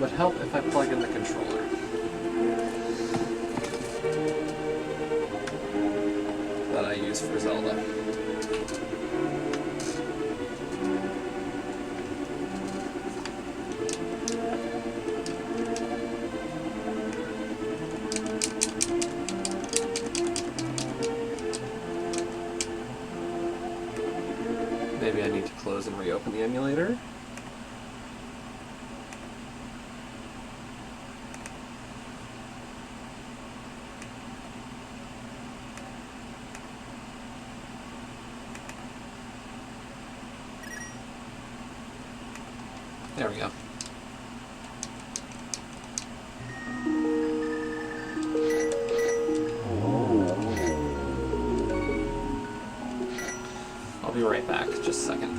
would help if I plug in the controller. That I use for Zelda. Maybe I need to close and reopen the emulator. There we go. I'll be right back, just a second.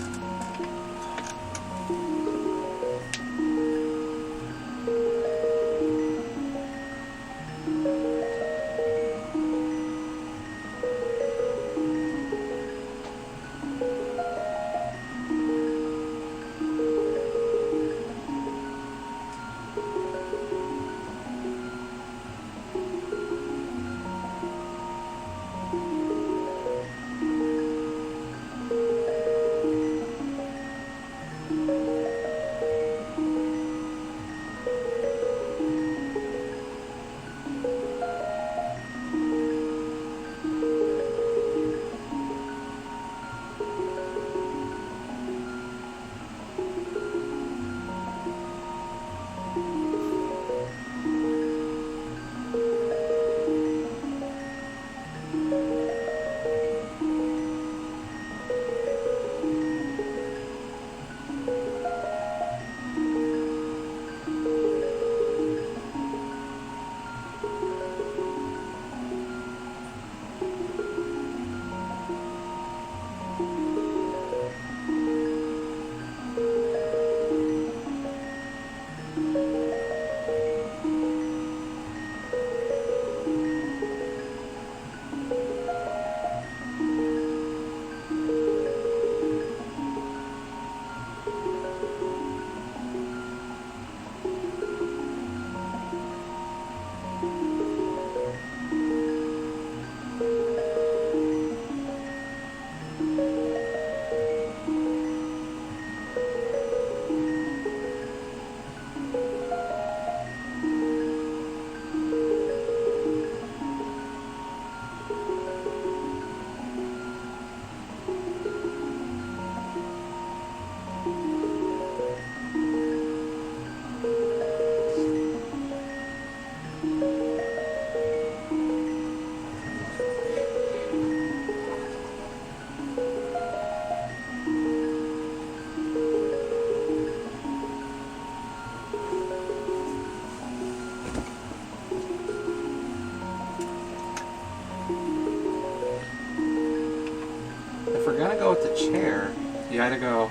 If we're gonna go with the chair, you either go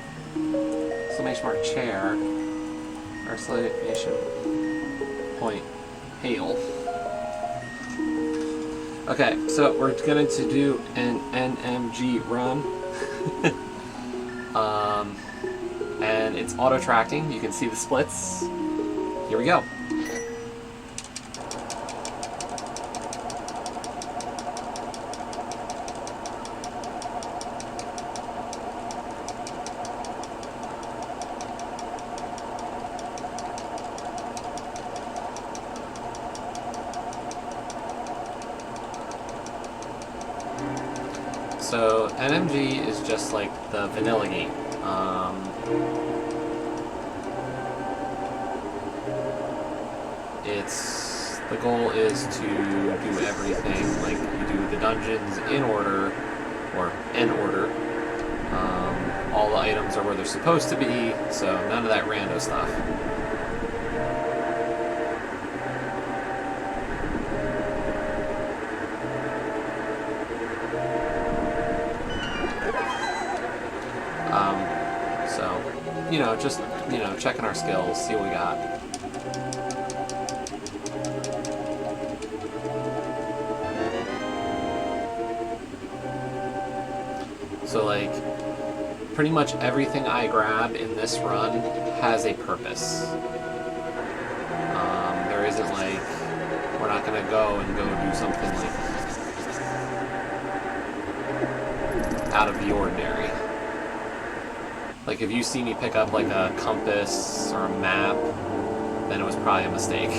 exclamation mark chair or exclamation point hail. Okay, so we're going to do an NMG run. And it's auto tracting. You can see the splits. Here we go. So NMG is just like the vanilla game. The goal is to do everything, like you do the dungeons in order, or in order. All the items are where they're supposed to be, so none of that rando stuff. So, just, checking our skills, see what we got. So, like, pretty much everything I grab in this run has a purpose. We're not gonna go do something like out of the ordinary. Like if you see me pick up like a compass or a map, then it was probably a mistake.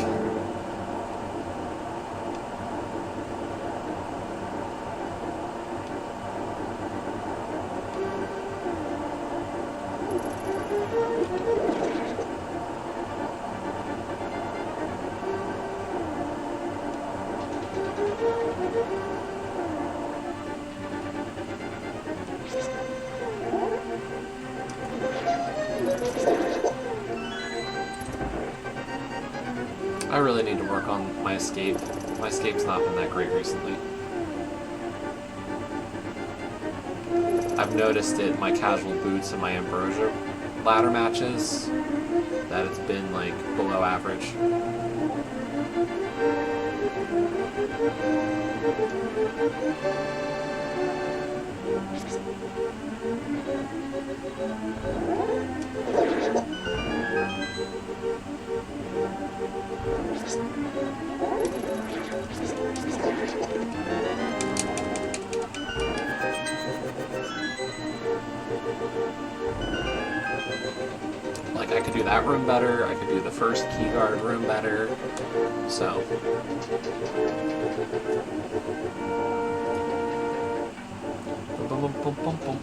I really need to work on my escape. My escape's not been that great recently. I've noticed it in my casual boots and my Ambrosia ladder matches that it's been like below average. Like I could do that room better, I could do the first key guard room better, so. Boom, boom, boom, boom, boom.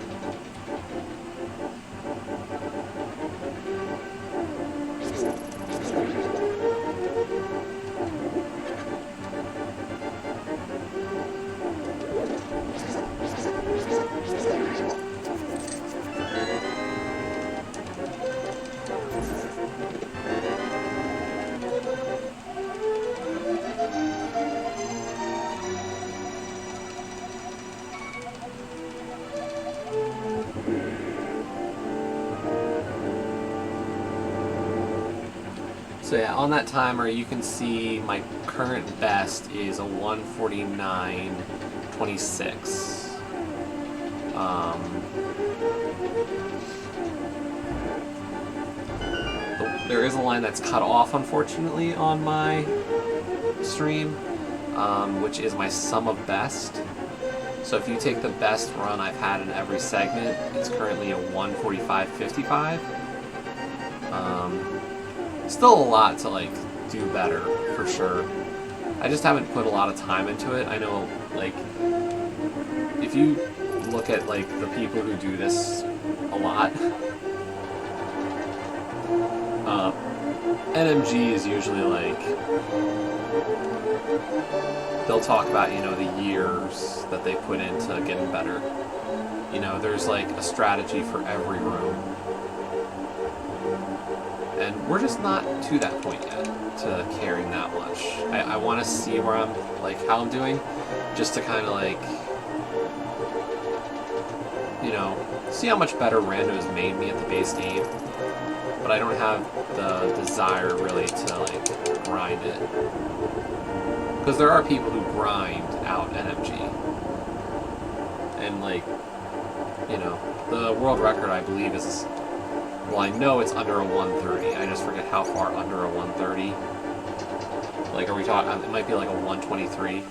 So yeah, on that timer you can see my current best is a 1:49.26. There is a line that's cut off, unfortunately, on my stream, which is my sum of best. So if you take the best run I've had in every segment, it's currently a 1:45.55. Still a lot to like do better, for sure. I just haven't put a lot of time into it. I know, like, if you look at like the people who do this a lot, NMG is usually like, they'll talk about, you know, the years that they put into getting better. You know, there's like a strategy for every room. And we're just not to that point yet, to caring that much. I want to see where I'm, like, how I'm doing, just to kind of, like, you know, see how much better Rando's made me at the base game. But I don't have the desire, really, to, like, grind it. Because there are people who grind out NMG. And, like, you know, the world record, I believe, is... Well, I know it's under a 130. I just forget how far under a 130. Like, are we talking... It might be like a 123.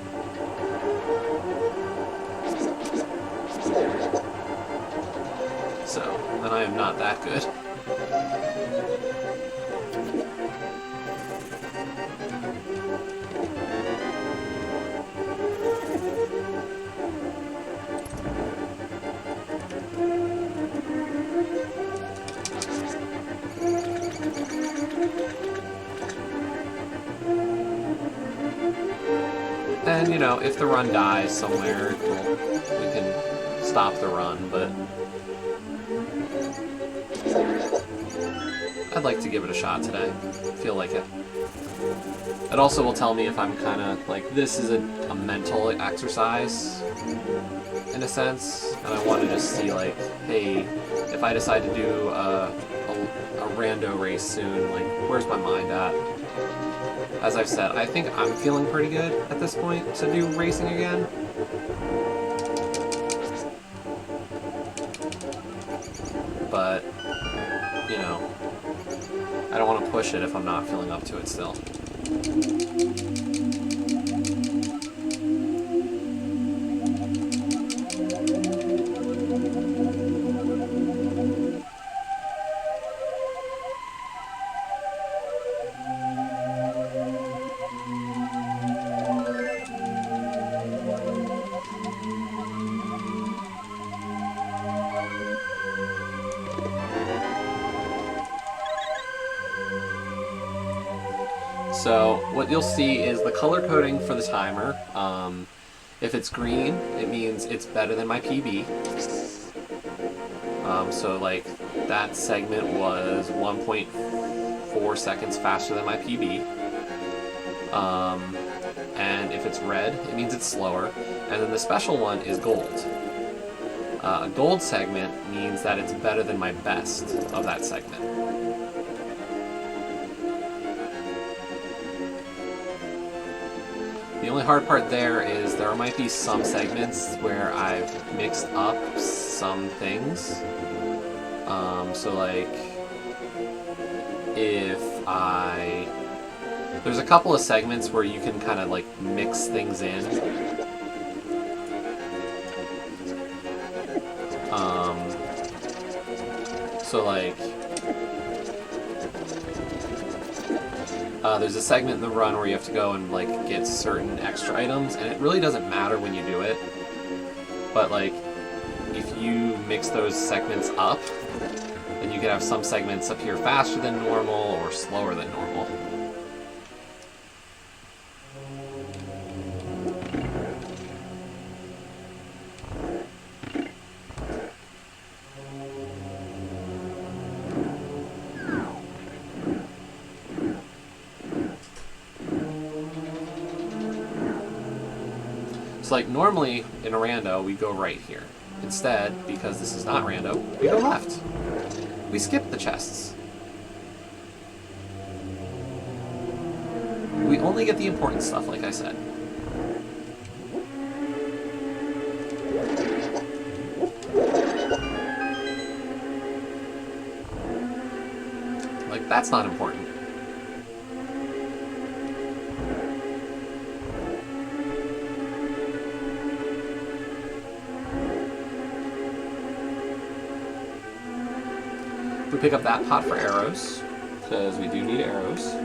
So, then I am not that good. And, you know, if the run dies somewhere, we can stop the run, but I'd like to give it a shot today. Feel like it. It also will tell me if I'm kind of, like, this is a mental exercise, in a sense, and I want to just see, like, hey, if I decide to do a rando race soon, like, where's my mind at? As I've said, I think I'm feeling pretty good at this point to do racing again. But, you know, I don't want to push it if I'm not feeling up to it still. So what you'll see is the color coding for the timer. If it's green, it means it's better than my PB. So like that segment was 1.4 seconds faster than my PB. And if it's red, it means it's slower. And then the special one is gold. A gold segment means that it's better than my best of that segment. The only hard part there is there might be some segments where I've mixed up some things. So like, there's a couple of segments where you can kind of like mix things in. So like, there's a segment in the run where you have to go and like get certain extra items, and it really doesn't matter when you do it. But like, if you mix those segments up, then you can have some segments appear faster than normal or slower than normal. So like normally in a rando, we go right here. Instead, because this is not rando, we go left. We skip the chests. We only get the important stuff, like I said. Like, that's not important. We pick up that pot for arrows, because we do need arrows.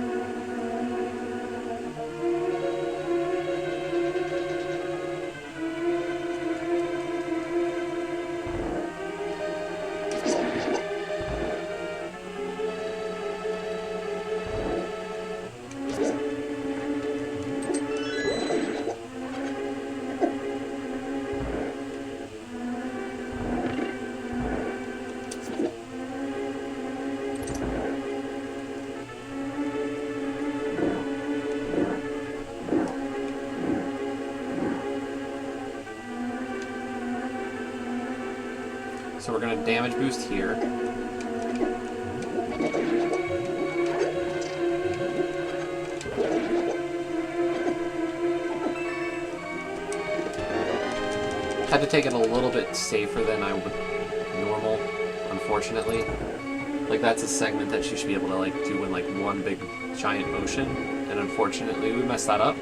So we're going to damage boost here. Had to take it a little bit safer than I would normal, unfortunately. Like, that's a segment that you should be able to like do in like one big giant motion, and unfortunately we messed that up.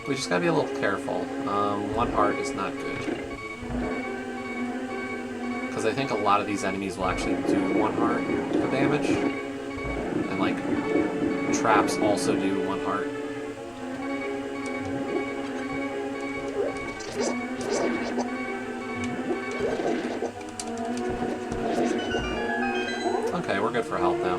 We just gotta be a little careful. One heart is not good. Because I think a lot of these enemies will actually do one heart for damage. And like, traps also do one heart. Okay, we're good for health now.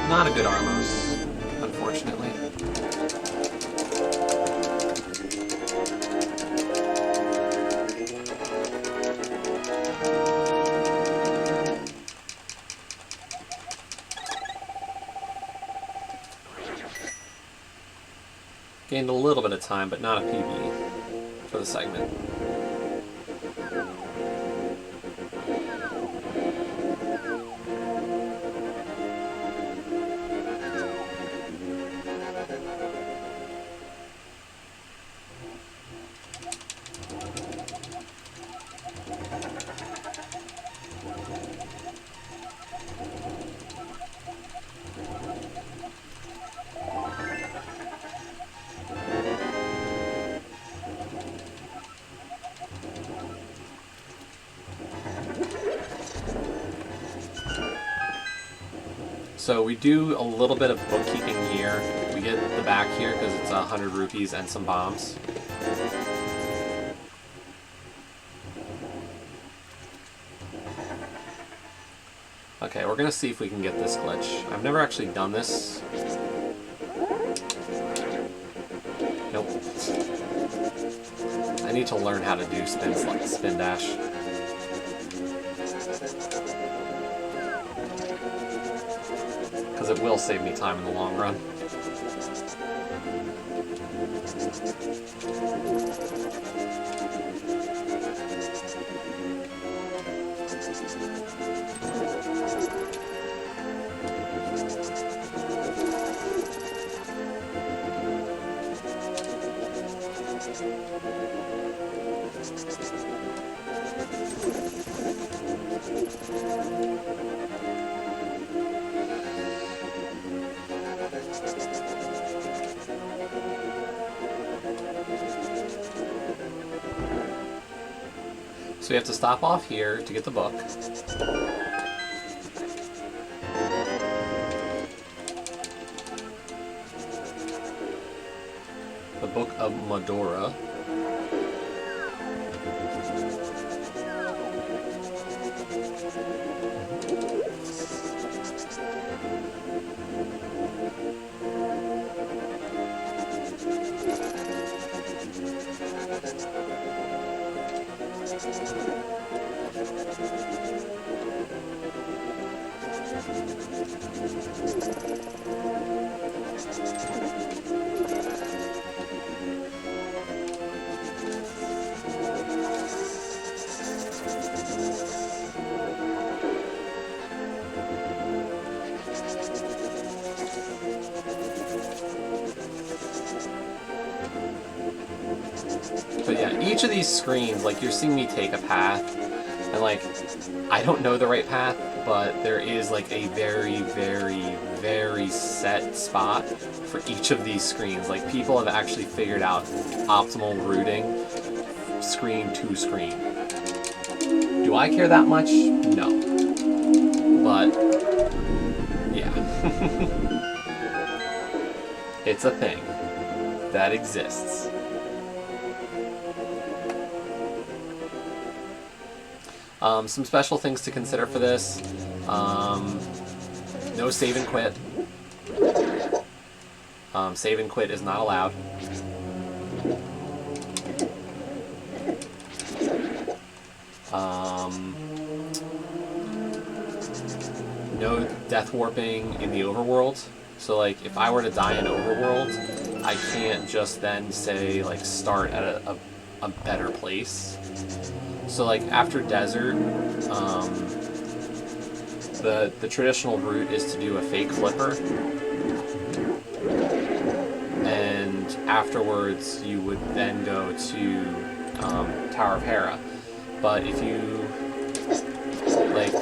Not a good Armos, unfortunately. Gained a little bit of time, but not a PB for the segment. So we do a little bit of bookkeeping here. We get the back here because it's 100 rupees and some bombs. Okay, we're gonna see if we can get this glitch. I've never actually done this. Nope. I need to learn how to do spins like spin dash. Because it will save me time in the long run. So we have to stop off here to get the book. The Book of Medora. But yeah, each of these screens, like, you're seeing me take a path, and like, I don't know the right path, but there is like a very, very, very set spot for each of these screens. Like, people have actually figured out optimal routing screen to screen. Do I care that much? No. But, yeah. It's a thing that exists. Some special things to consider for this. No save and quit. Save and quit is not allowed. No death warping in the overworld. So like, if I were to die in overworld, I can't just then say like start at a better place. So like after desert, the traditional route is to do a fake flipper, and afterwards you would then go to Tower of Hera. But if you like,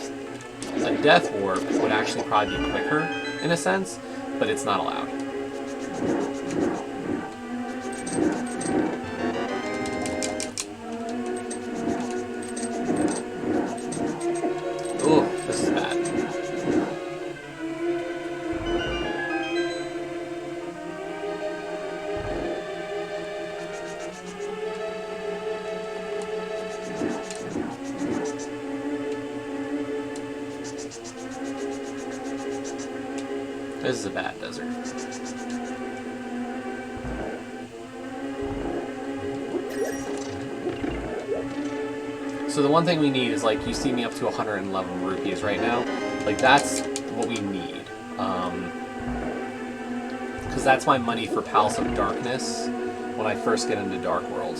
a death warp would actually probably be quicker in a sense, but it's not allowed. Ooh, this is bad. This is a bad desert. So the one thing we need is, like, you see me up to 111 rupees right now. Like, that's what we need. because that's my money for Palace of Darkness when I first get into Dark World.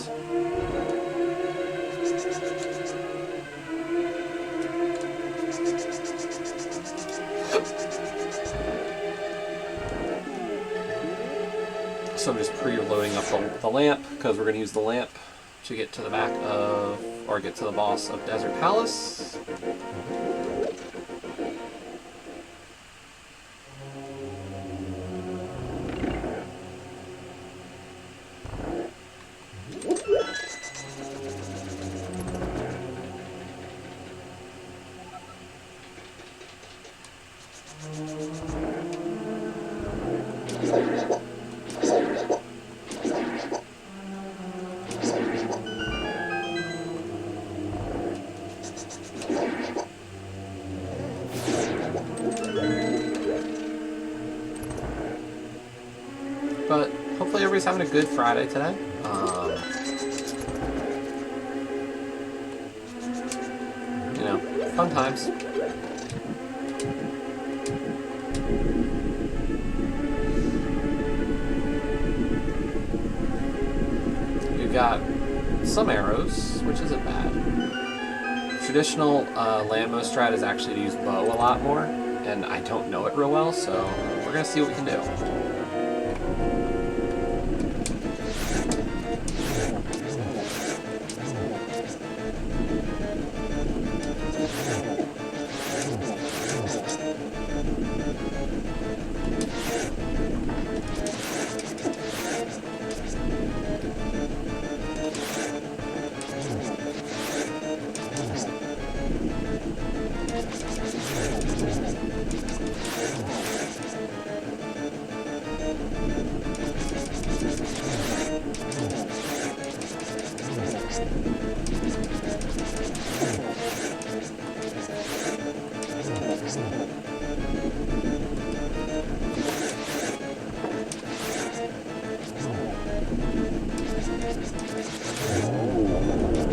So I'm just pre-loading up the lamp, because we're going to use the lamp to get to the back of, or get to the boss of Desert Palace. But hopefully everybody's having a good Friday today. You know, fun times. We've got some arrows, which isn't bad. Traditional Landmo strat is actually to use bow a lot more, and I don't know it real well, so we're gonna see what we can do.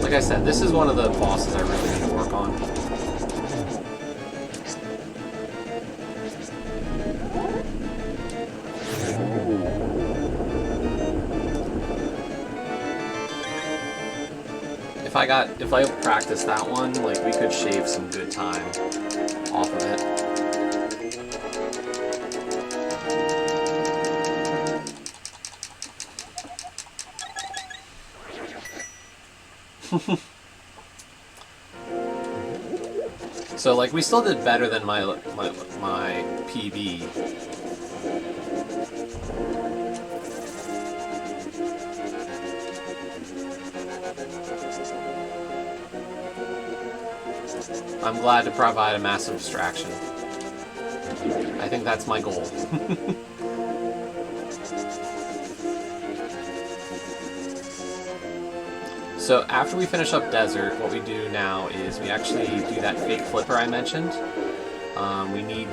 Like I said, this is one of the bosses I really need to work on. If I practice that one, like, we could shave some good time off of it. So, like, we still did better than my PB. I'm glad to provide a massive distraction. I think that's my goal. So after we finish up Desert, what we do now is we actually do that fake flipper I mentioned. We need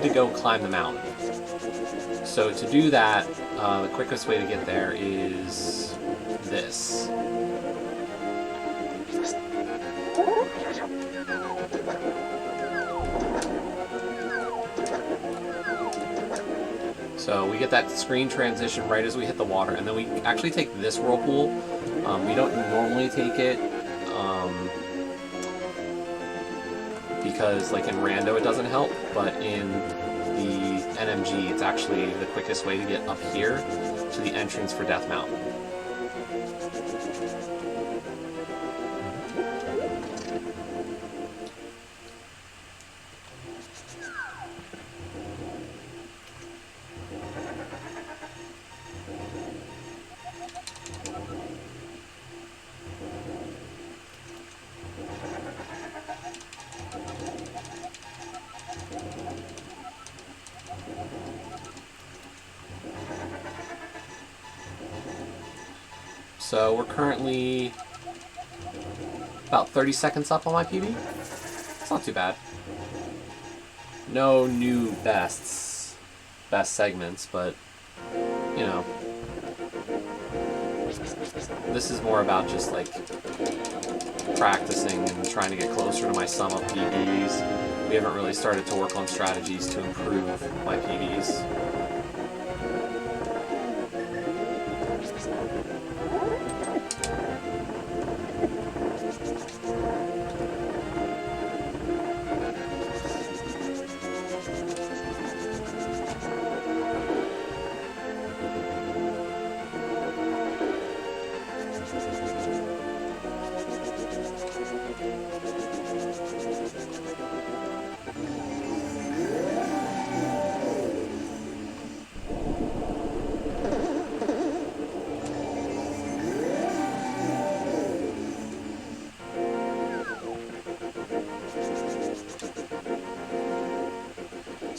to go climb the mountain. So to do that, the quickest way to get there is this. So we get that screen transition right as we hit the water, and then we actually take this whirlpool. We don't normally take it because, like, in Rando it doesn't help, but in the NMG it's actually the quickest way to get up here to the entrance for Death Mountain. So we're currently about 30 seconds up on my PB. It's not too bad. No new best segments, but, you know, this is more about just, like, practicing and trying to get closer to my sum of PBs. We haven't really started to work on strategies to improve my PBs.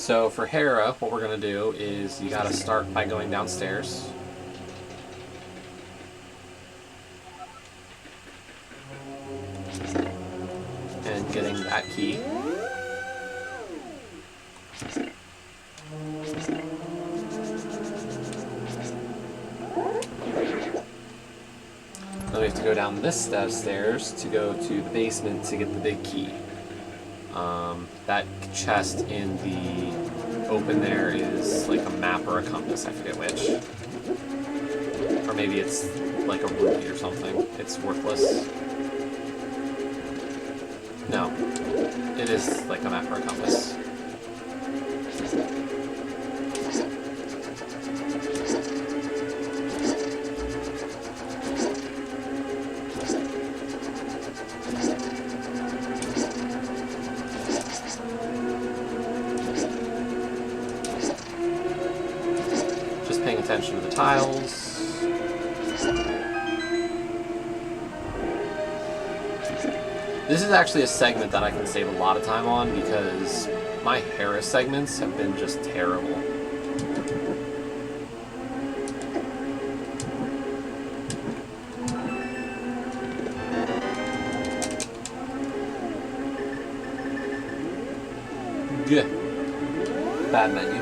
So for Hera, what we're going to do is you got to start by going downstairs. And getting that key. Then we have to go down this set of stairs to go to the basement to get the big key. That chest in the open there is like a map or a compass, I forget which. Or maybe it's like a ruby or something. It's worthless. No, it is like a map or a compass. Just paying attention to the tiles. This is actually a segment that I can save a lot of time on because my Hera segments have been just terrible. Good. Bad menu.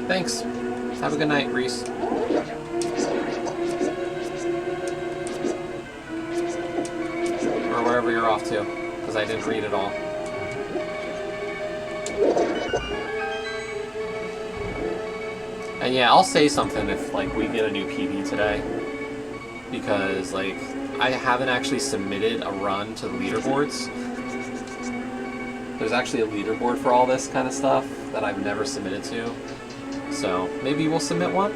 Thanks. Have a good night, Reese. Or wherever you're off to, because I didn't read it all. And yeah, I'll say something if like we get a new PB today, because like I haven't actually submitted a run to the leaderboards. There's actually a leaderboard for all this kind of stuff that I've never submitted to. So maybe we'll submit one.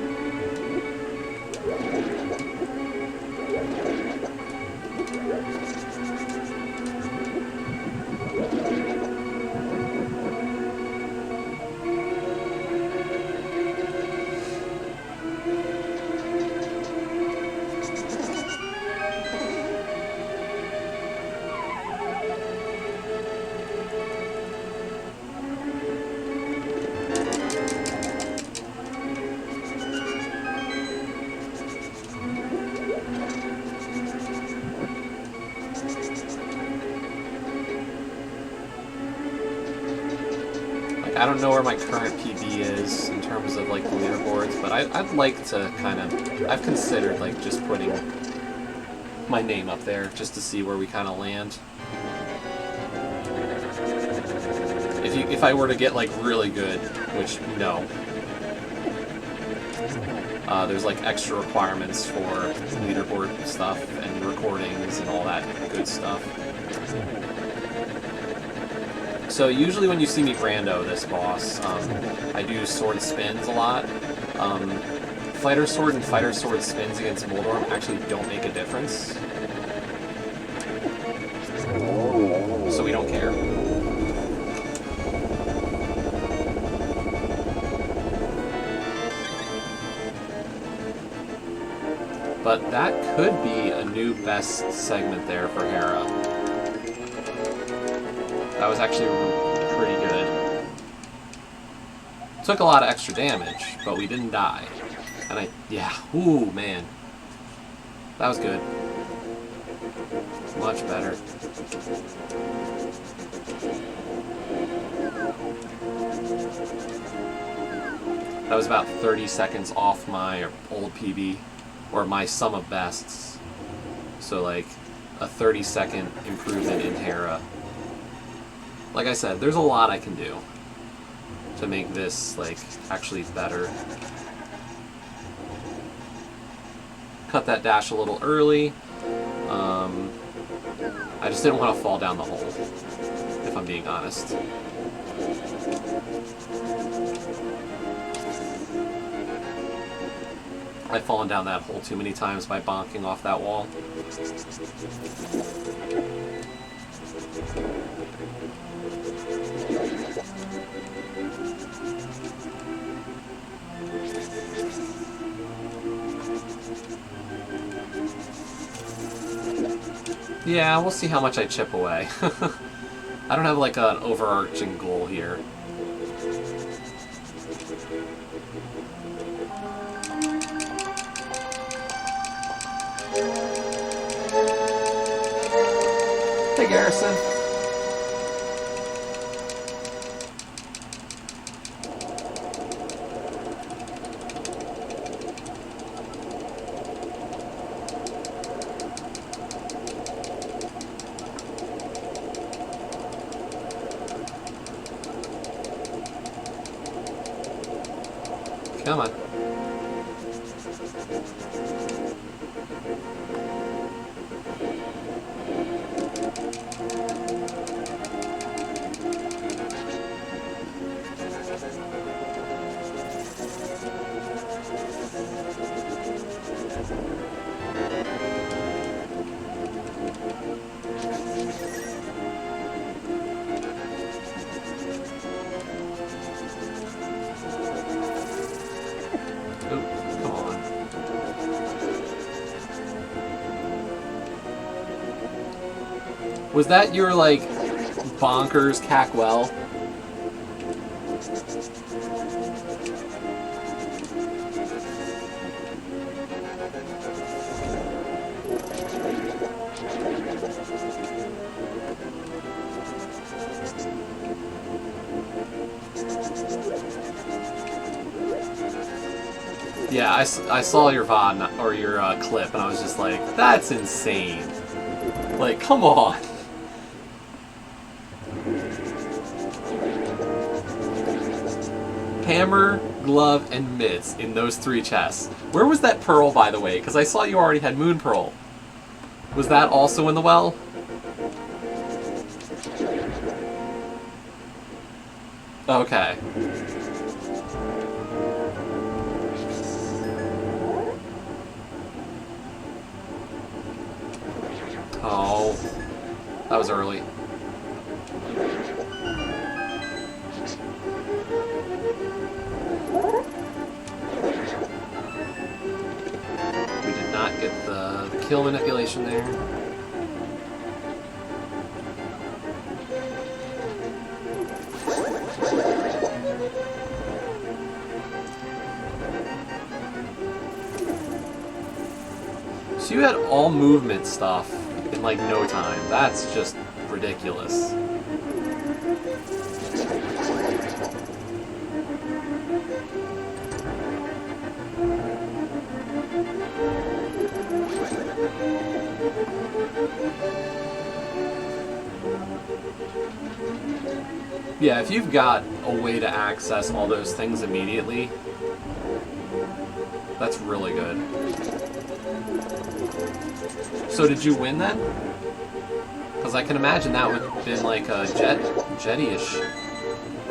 I don't know where my current PB is in terms of like the leaderboards, but I'd like to kind of, I've considered like just putting my name up there just to see where we kind of land. If I were to get like really good, which no, there's like extra requirements for leaderboard stuff and recordings and all that good stuff. So usually when you see me rando this boss, I do sword spins a lot. Fighter sword and fighter sword spins against Moldorm actually don't make a difference. So we don't care. But that could be a new best segment there for Hera. That was actually pretty good. Took a lot of extra damage, but we didn't die. And yeah, ooh, man. That was good. Much better. That was about 30 seconds off my old PB, or my sum of bests. So like, a 30-second improvement in Hera. Like I said, there's a lot I can do to make this, like, actually better. Cut that dash a little early. I just didn't want to fall down the hole, if I'm being honest. I've fallen down that hole too many times by bonking off that wall. Yeah, we'll see how much I chip away. I don't have like an overarching goal here. Hey, Garrison. Come on. Was that your, like, bonkers Cackwell? Yeah, I saw your VOD, or your clip, and I was just like, that's insane. Like, come on. Hammer, glove, and mitts in those 3 chests. Where was that pearl, by the way? Because I saw you already had moon pearl. Was that also in the well? Okay. Oh, that was early. We did not get the kill manipulation there. So you had all movement stuff in like no time. That's just ridiculous. Yeah, if you've got a way to access all those things immediately, that's really good. So did you win then? Because I can imagine that would have been like a jetty-ish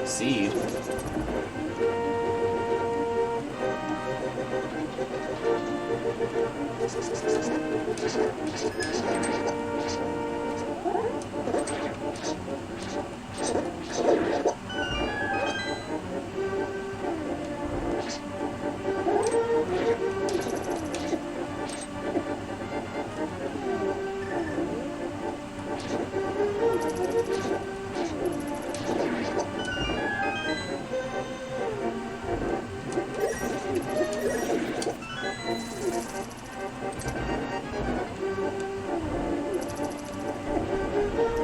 seed.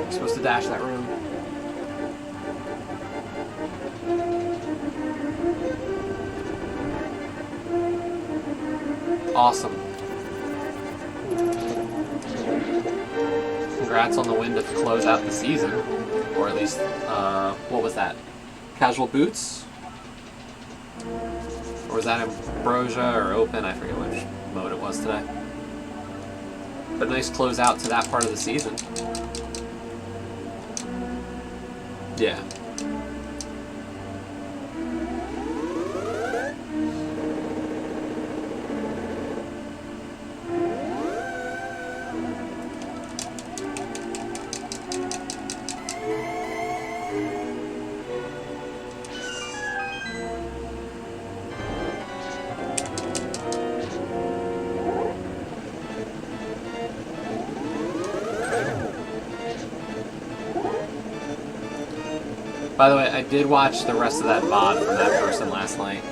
Supposed to dash that room. Awesome. Congrats on the win to close out the season. Or at least, what was that? Casual boots? Or was that Ambrosia or Open? I forget which mode it was today. But nice close out to that part of the season. Yeah. By the way, I did watch the rest of that VOD from that person last night.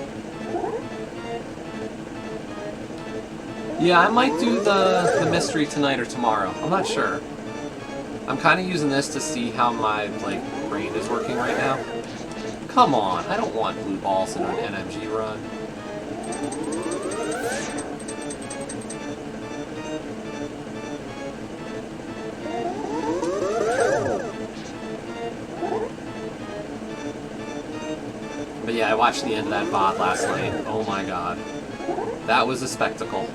Yeah, I might do the mystery tonight or tomorrow. I'm not sure. I'm kind of using this to see how my brain is working right now. Come on, I don't want blue balls in an NMG run. But yeah, I watched the end of that VOD last night. Oh my god. That was a spectacle.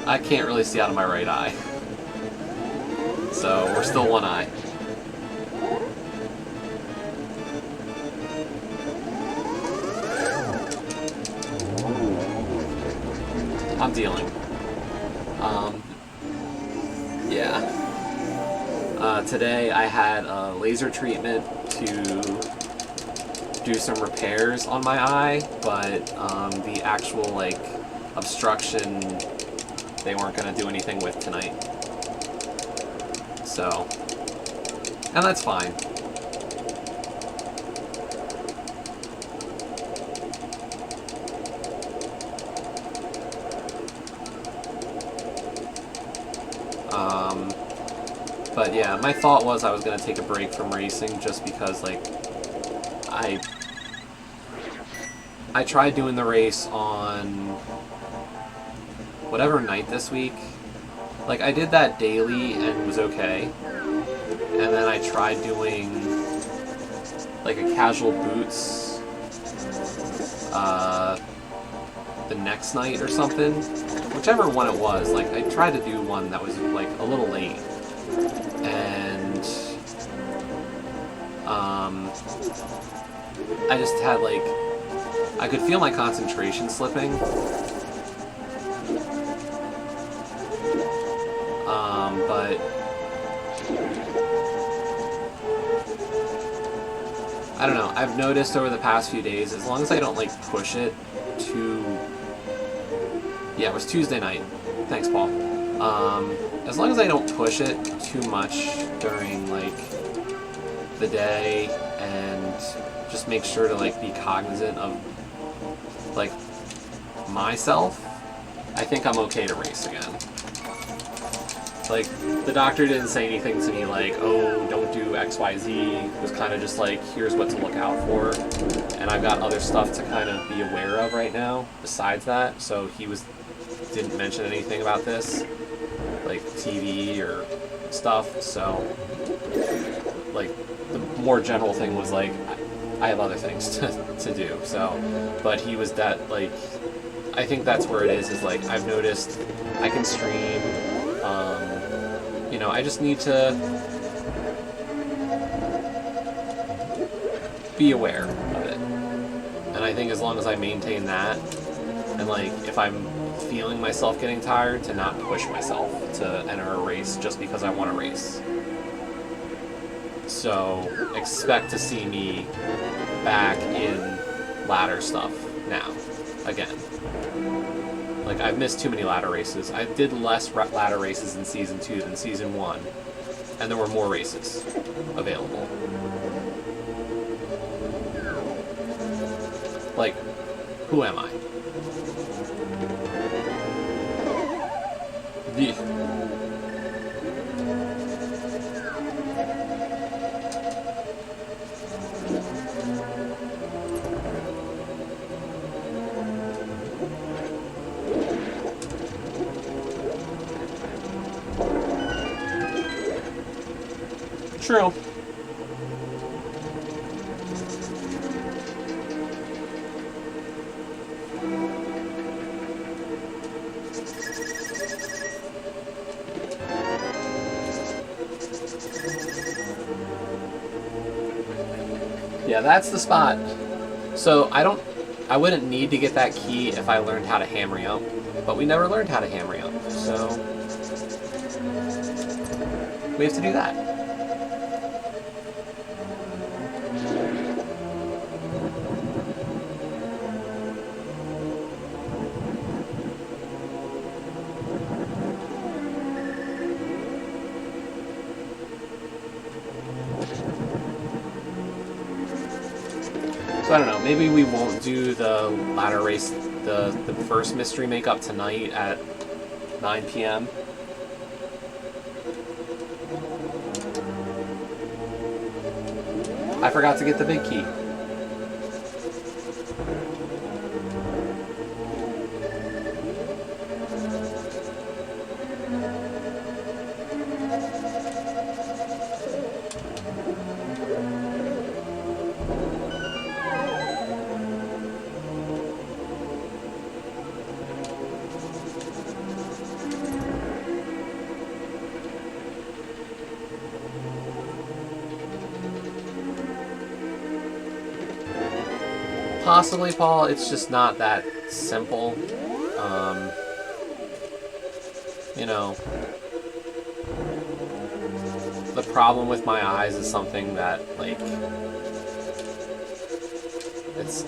I can't really see out of my right eye. So, we're still one eye. I'm dealing. Yeah. Today I had a laser treatment to do some repairs on my eye, but the actual obstruction they weren't going to do anything with tonight. So, and that's fine. But yeah, my thought was I was going to take a break from racing just because I tried doing the race on whatever night this week. I did that daily and was okay. And then I tried doing a casual boots the next night or something. Whichever one it was, I tried to do one that was a little late. And I just had I could feel my concentration slipping. But I don't know. I've noticed over the past few days, as long as I don't push it too. Yeah, it was Tuesday night. Thanks, Paul. As long as I don't push it too much during the day and just make sure to be cognizant of myself, I think I'm okay to race again. The doctor didn't say anything to me oh, don't do XYZ. It was kind of just here's what to look out for. And I've got other stuff to kind of be aware of right now besides that. So he didn't mention anything about this, TV or stuff. So, the more general thing was I have other things to do. So, but he was that I think that's where it is I've noticed I can stream. I just need to be aware of it. And I think as long as I maintain that, and if I'm feeling myself getting tired, to not push myself to enter a race just because I want to race. So expect to see me back in ladder stuff now, again. I've missed too many ladder races. I did less ladder races in Season 2 than Season 1, and there were more races available. Who am I? True. Yeah, that's the spot. So I wouldn't need to get that key if I learned how to hammer up, but we never learned how to hammer up, so. We have to do that. I don't know, maybe we won't do the ladder race, the first mystery makeup tonight at 9 p.m. I forgot to get the big key. Possibly, Paul, it's just not that simple. You know, the problem with my eyes is something that, like, it's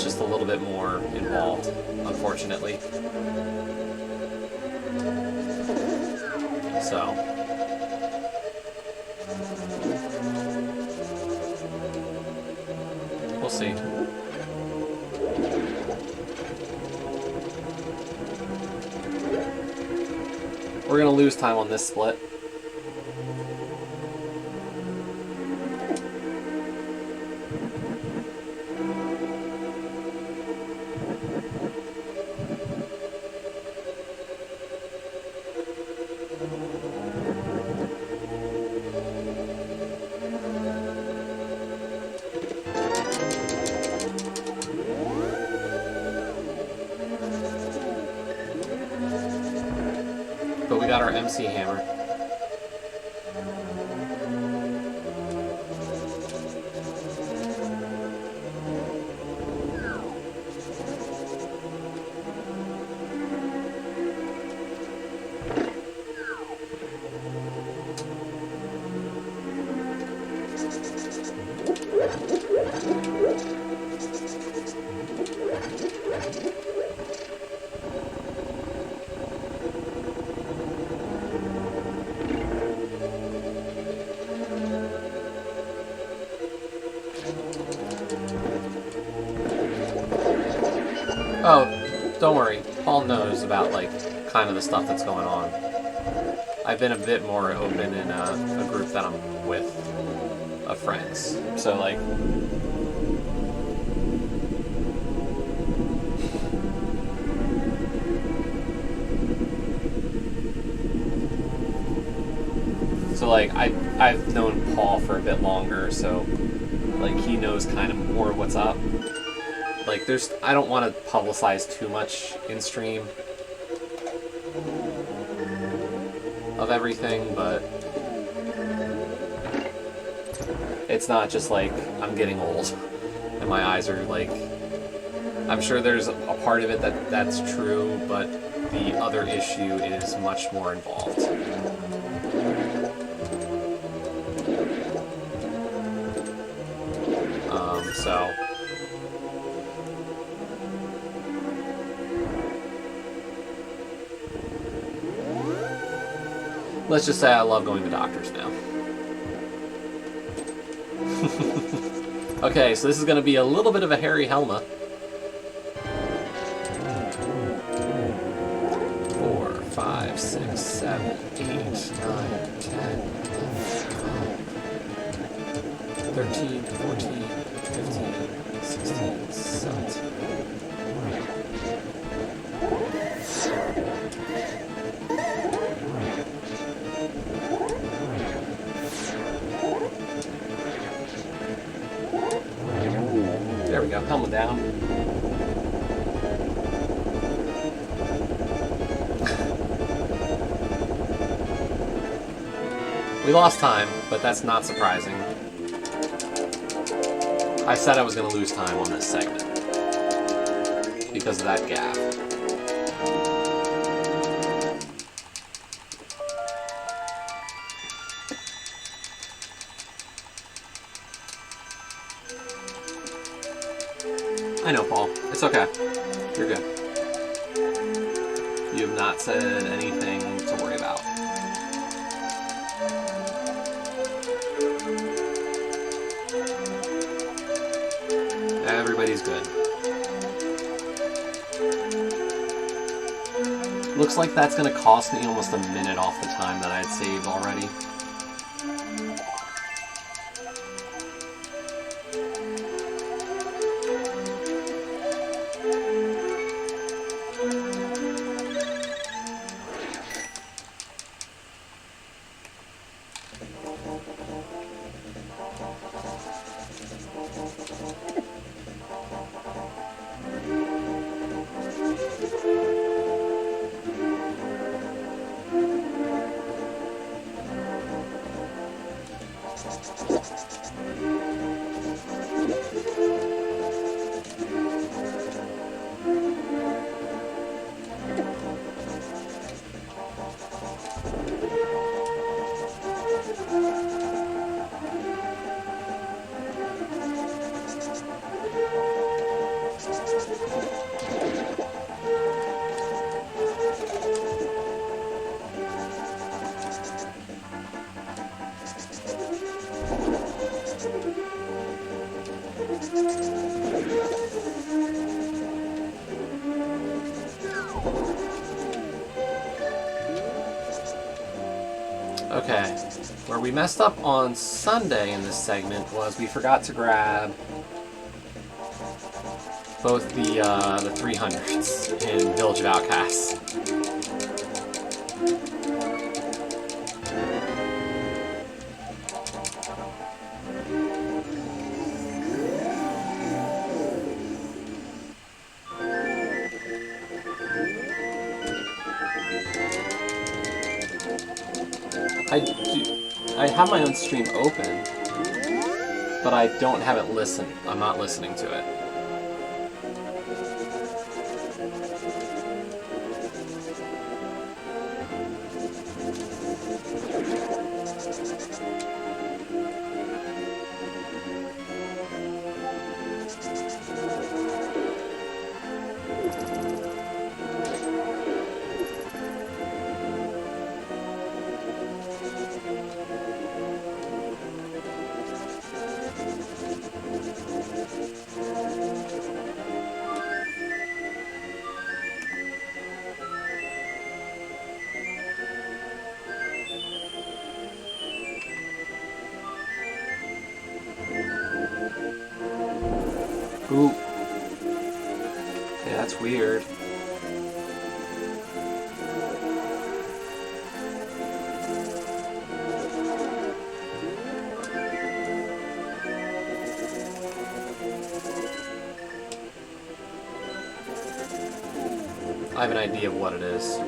just a little bit more involved, unfortunately. So, we'll see. We're gonna lose time on this split. But we got our MC hammer. Oh, don't worry. Paul knows about, like, kind of the stuff that's going on. I've been a bit more open in a group that I'm with of friends. So, like... So, like, I've known Paul for a bit longer, so, like, he knows kind of more what's up. Like, I don't want to publicize too much in stream of everything, but it's not just like I'm getting old and my eyes are like, I'm sure there's a part of it that's true, but the other issue is much more involved. So let's just say I love going to doctors now. Okay, so this is going to be a little bit of a hairy Helma. 4, 5, 6, 7, 8, 9, 10, 13, 14, 15, 16, 17. There we go, helmet down. We lost time, but that's not surprising. I said I was going to lose time on this segment because of that gap. I know, Paul. It's okay. You're good. You have not said anything to worry about. everybody's good. Looks like that's going to cost me almost a minute off the time that I had saved already. Okay, where we messed up on Sunday in this segment was we forgot to grab both the 300s in Village of Outcasts. I have my own stream open, but I don't have it listened. I'm not listening to it. Ooh. Yeah, that's weird. I have an idea of what it is.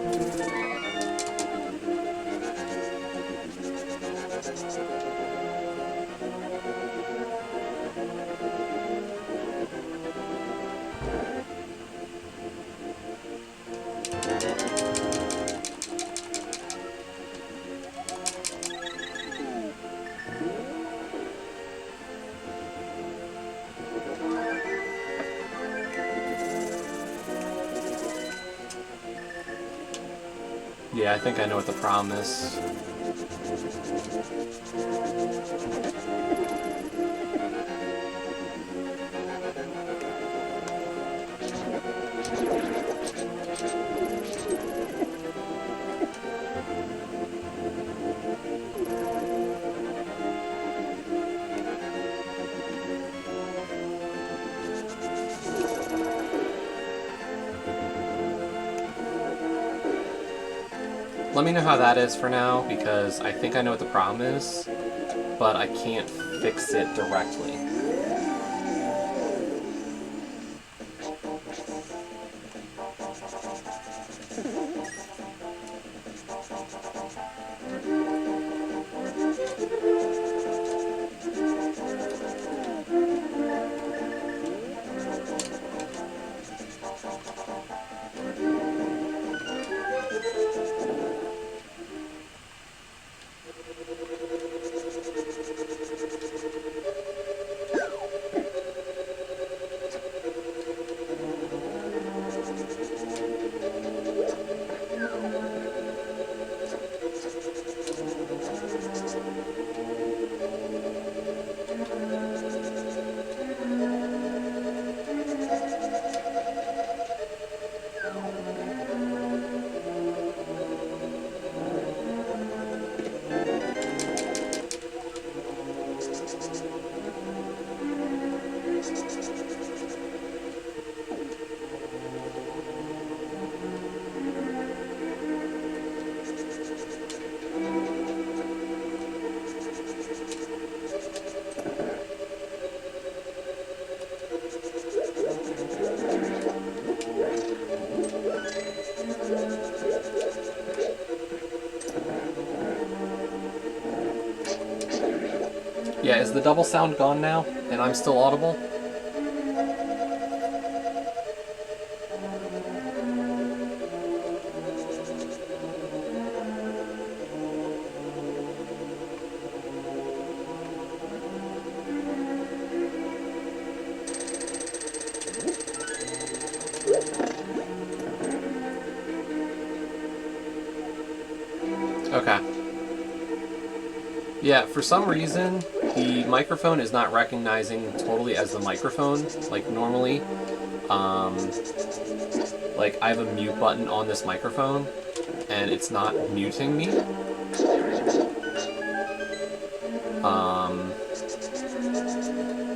Yeah, I think I know what the problem is. Let me know how that is for now, because I think I know what the problem is, but I can't fix it directly. Yeah, is the double sound gone now, and I'm still audible? Okay. Yeah, for some reason, the microphone is not recognizing totally as the microphone, like normally. Like, I have a mute button on this microphone, and it's not muting me.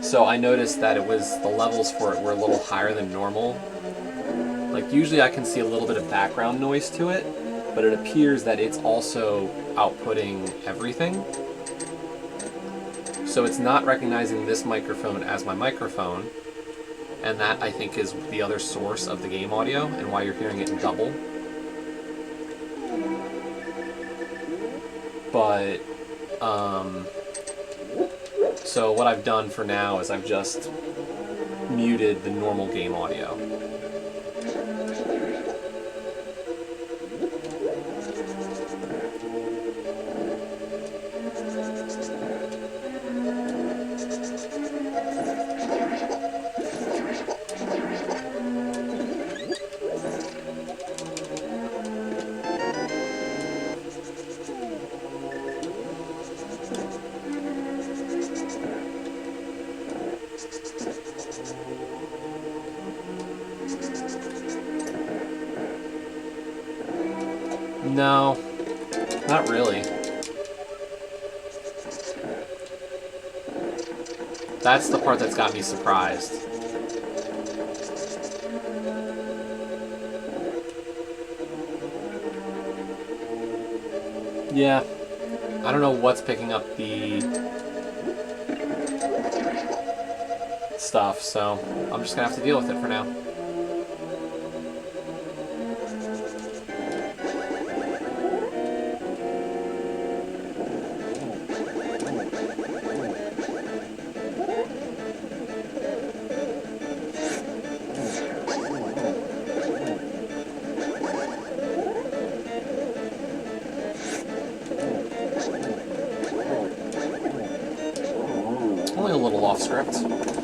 So I noticed that the levels for it were a little higher than normal. Like, usually I can see a little bit of background noise to it, but it appears that it's also outputting everything. So it's not recognizing this microphone as my microphone, and that, I think, is the other source of the game audio and why you're hearing it in double. But, so what I've done for now is I've just muted the normal game audio. No, not really. That's the part that's got me surprised. Yeah, I don't know what's picking up the stuff, so I'm just gonna have to deal with it for now. Only a little off script.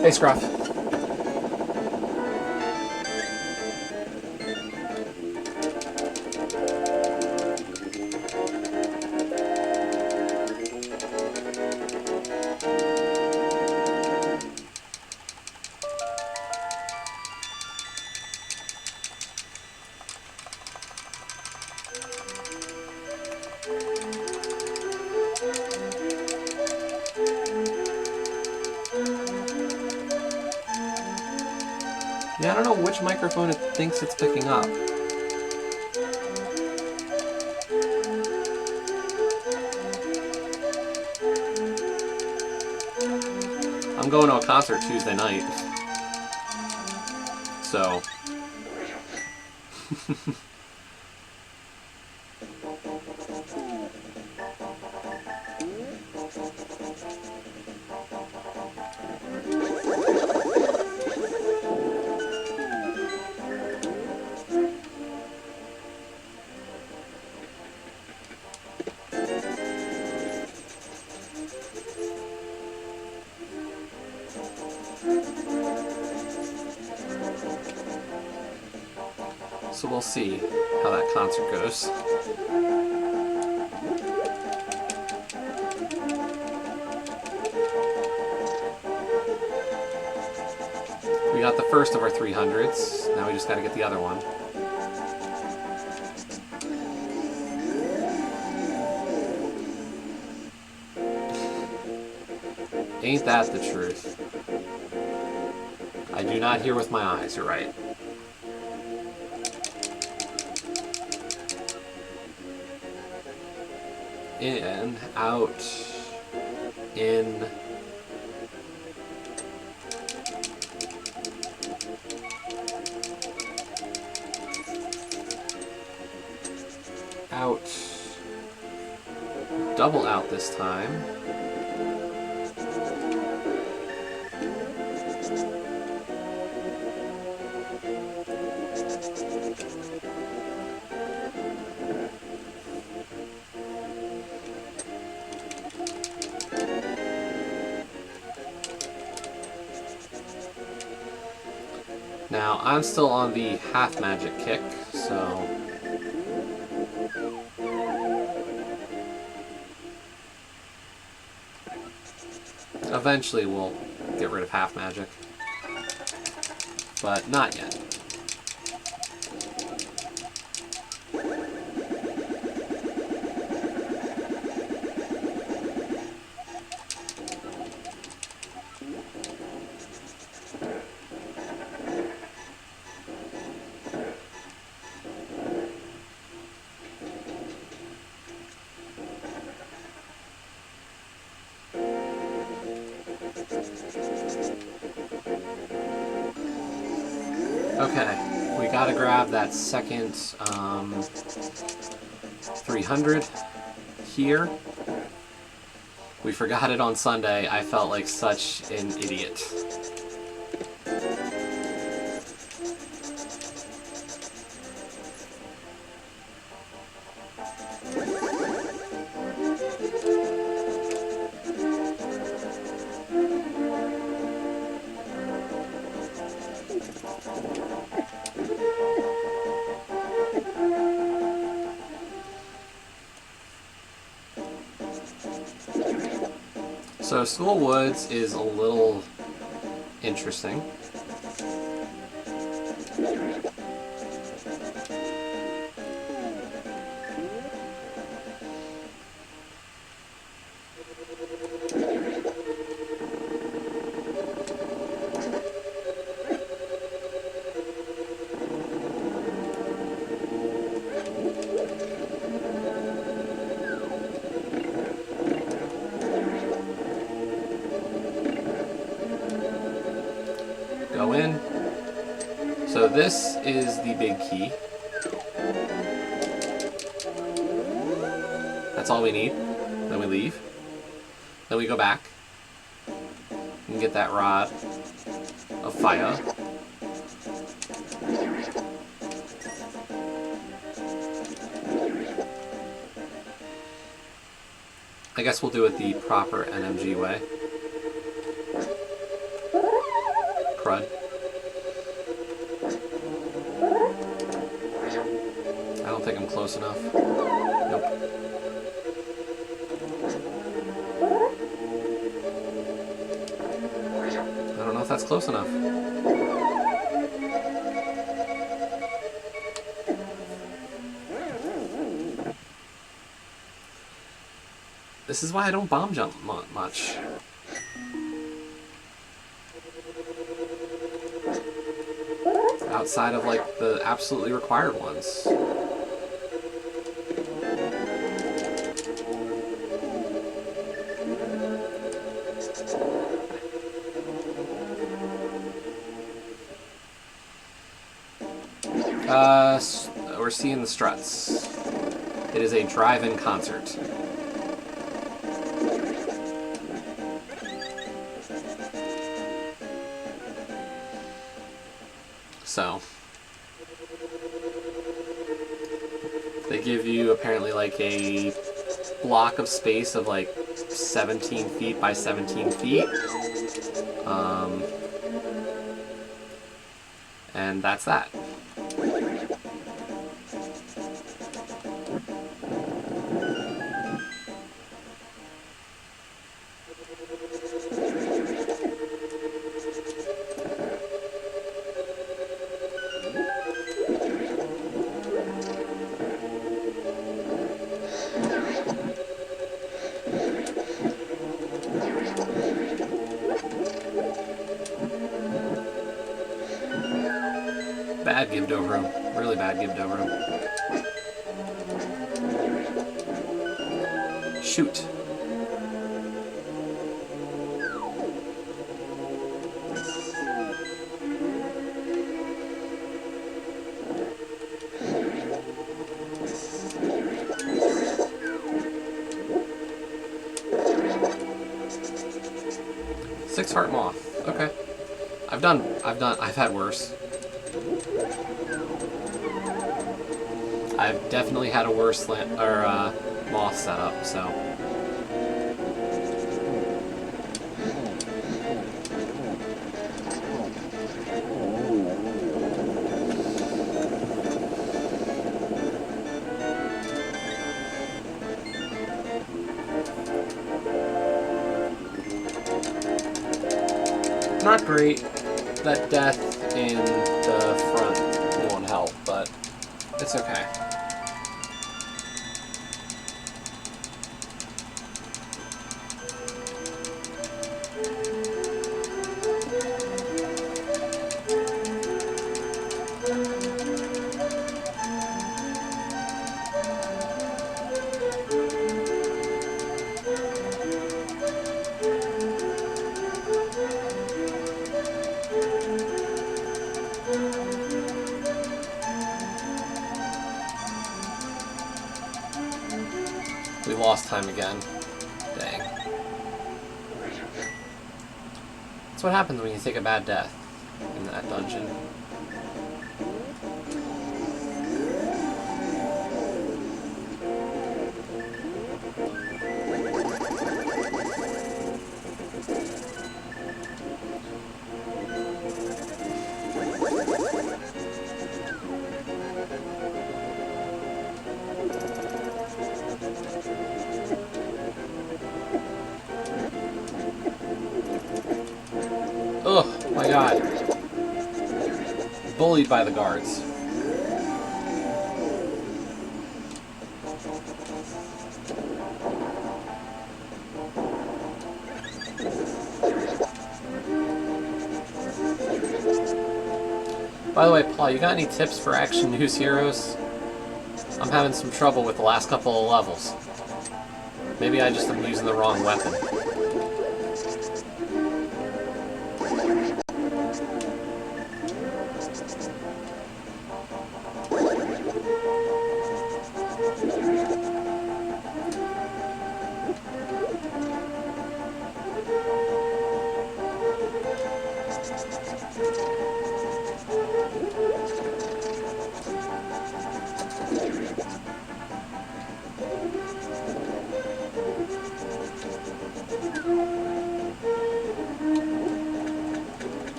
Hey, Scruff. Yeah, I don't know which microphone it thinks it's picking up. I'm going to a concert Tuesday night. So... So we'll see how that concert goes. We got the first of our 300s. Now we just gotta get the other one. Ain't that the truth? I do not hear with my eyes, you're right. In, out, in. Out. Double out this time. Now, I'm still on the half magic kick, so eventually we'll get rid of half magic, but not yet. Okay, we gotta grab that second 300 here. We forgot it on Sunday. I felt like such an idiot. So School Woods is a little interesting. Go in. So this is the big key. That's all we need. Then we leave. Then we go back and get that rod of fire. I guess we'll do it the proper NMG way. Crud. I don't think I'm close enough. Nope. I don't know if that's close enough. This is why I don't bomb jump much. Outside of, like, the absolutely required ones. We're seeing the struts. It is a drive-in concert. So, they give you apparently like a block of space of like 17 feet by 17 feet. And that's that. Bad gibbed over him. Really bad gibbed over him. Shoot. Six heart moth. Okay. I've had worse. I've definitely had a worse moth setup, so. great. That death in the front won't help, but it's okay. We lost time again. Dang. That's what happens when you take a bad death in that dungeon. Oh my god. Bullied by the guards. By the way, Paul, you got any tips for Action News Heroes? I'm having some trouble with the last couple of levels. Maybe I just am using the wrong weapon.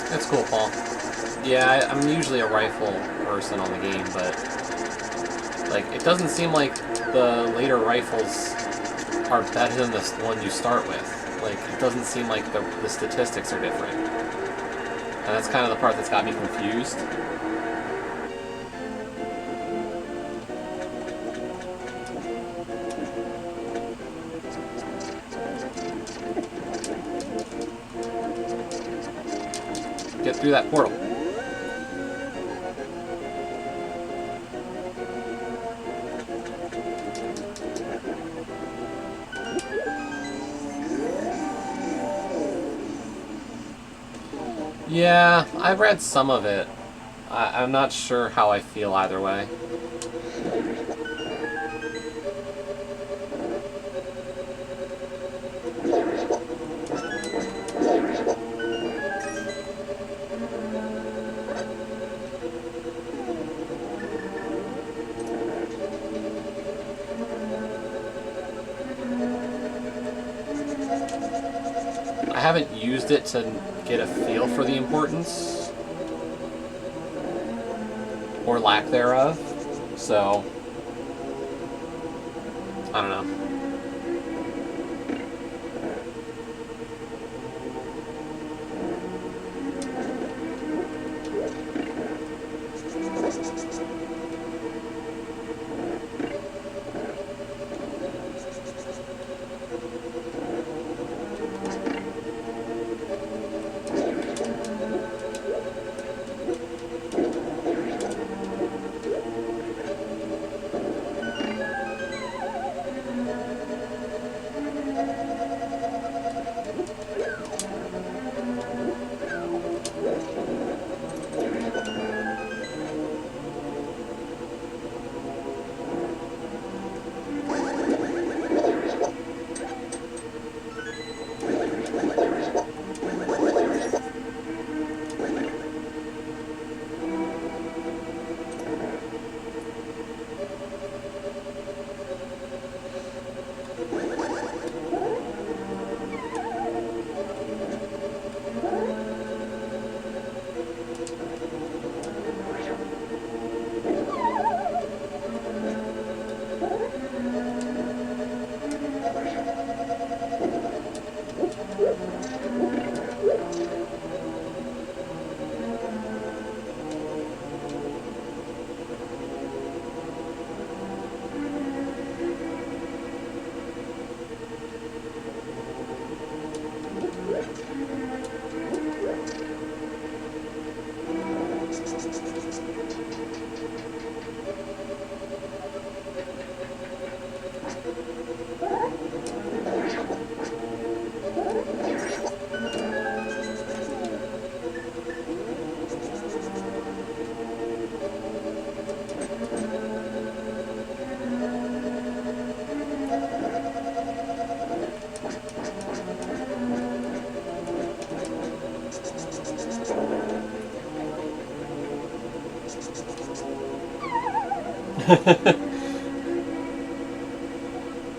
That's cool, Paul. Yeah, I'm usually a rifle person on the game, but like it doesn't seem like the later rifles are better than the one you start with. Like it doesn't seem like the statistics are different, and that's kind of the part that's got me confused. Get through that portal. Yeah, I've read some of it. I'm not sure how I feel either way. I haven't used it to get a feel for the importance or lack thereof, so I don't know.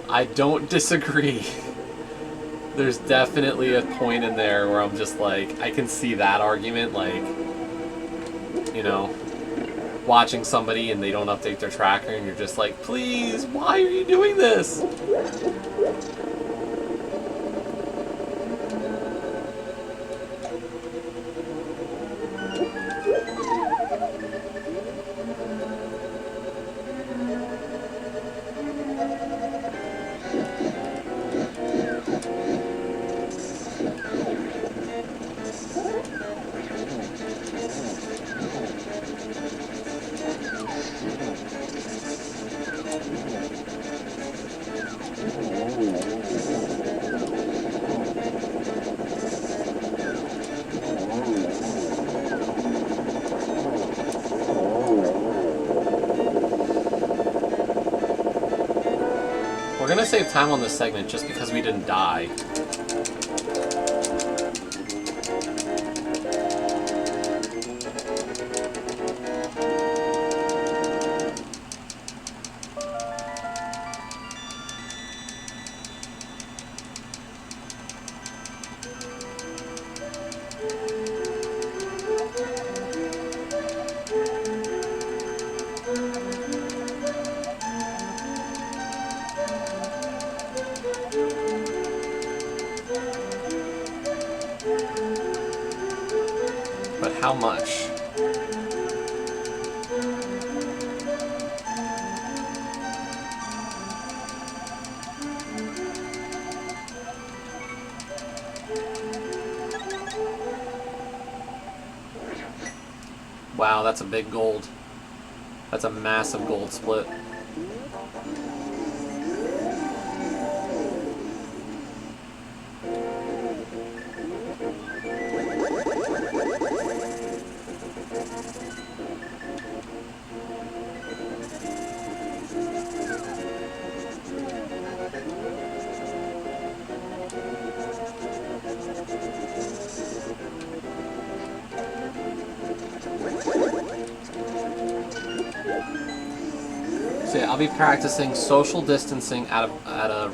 I don't disagree. There's definitely a point in there where I'm just like, I can see that argument, like, you know, watching somebody and they don't update their tracker and you're just like, please, why are you doing this? We're gonna save time on this segment just because we didn't die. But how much? Wow, that's a big gold. That's a massive gold split. So yeah, I'll be practicing social distancing at a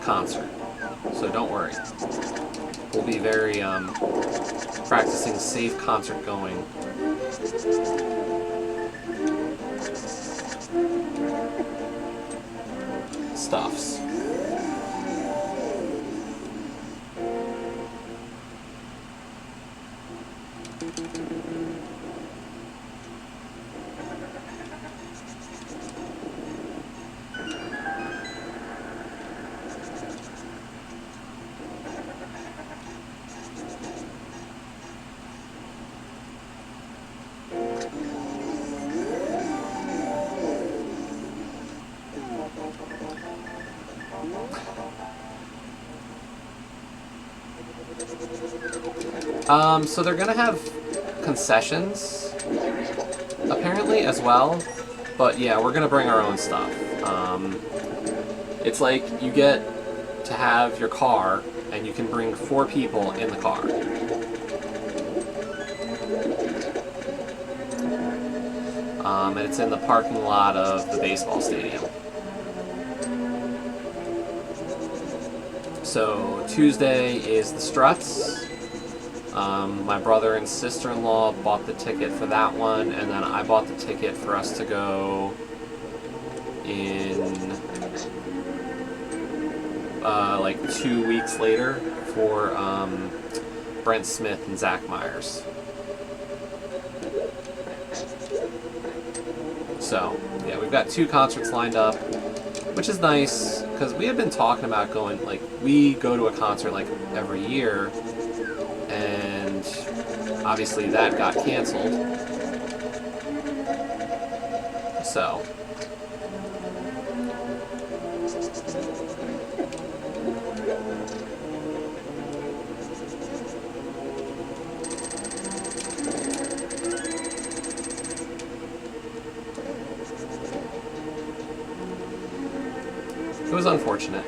concert. So don't worry. We'll be very practicing safe concert going. Stuffs. So they're gonna have concessions, apparently, as well. But yeah, we're gonna bring our own stuff. It's like you get to have your car, and you can bring 4 people in the car. And it's in the parking lot of the baseball stadium. So Tuesday is the Struts. My brother and sister-in-law bought the ticket for that one, and then I bought the ticket for us to go in like 2 weeks later for Brent Smith and Zach Myers. So yeah, we've got 2 concerts lined up, which is nice because we had been talking about going, like, we go to a concert like every year, and obviously that got canceled. So it was unfortunate.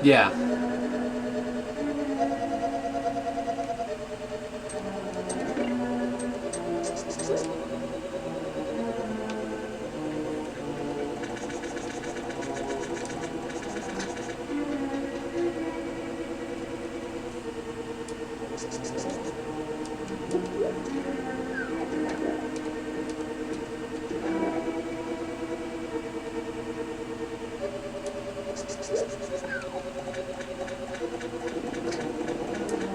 Yeah.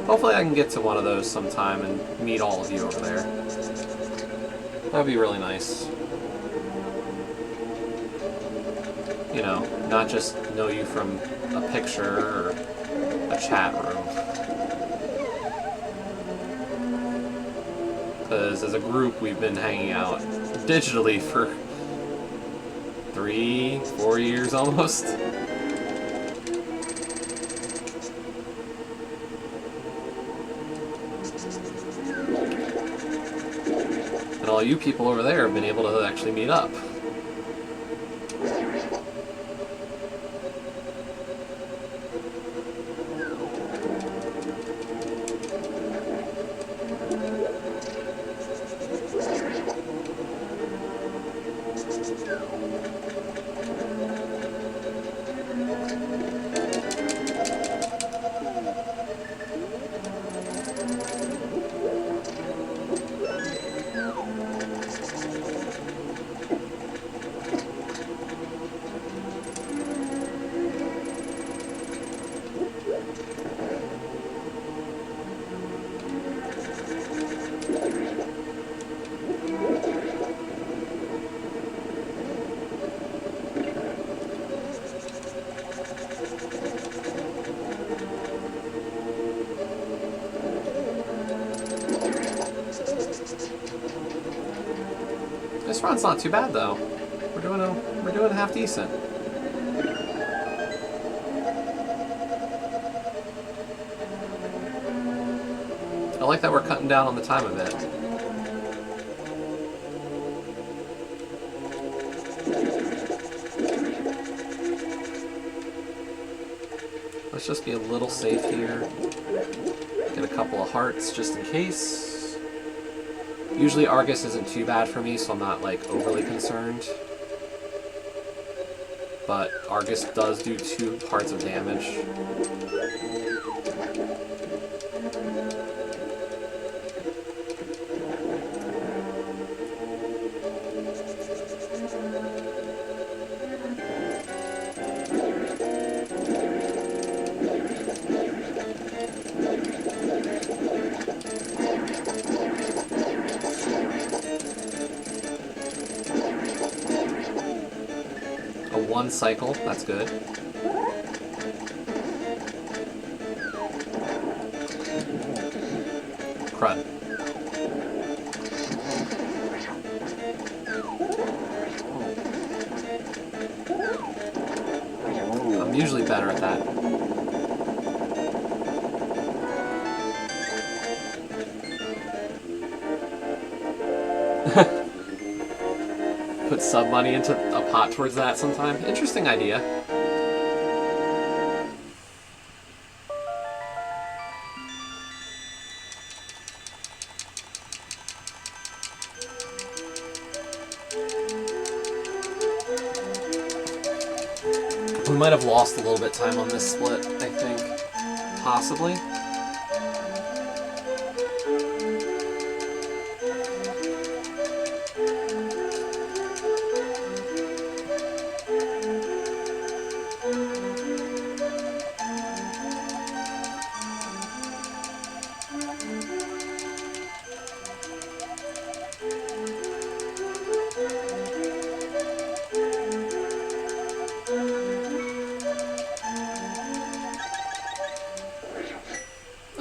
Hopefully I can get to one of those sometime and meet all of you over there. That would be really nice. You know, not just know you from a picture or a chat room. Because as a group, we've been hanging out digitally for 3-4 years almost. And all you people over there have been able to actually meet up. This run's not too bad though. We're doing half decent. I like that we're cutting down on the time a bit. Let's just be a little safe here. Get a couple of hearts just in case. Usually Argus isn't too bad for me, so I'm not like overly concerned. But Argus does do 2 hearts of damage. A 1 cycle, that's good. Crud. I'm usually better at that. Put sub money into a pot towards that sometime. Interesting idea. We might have lost a little bit of time on this split, I think. Possibly.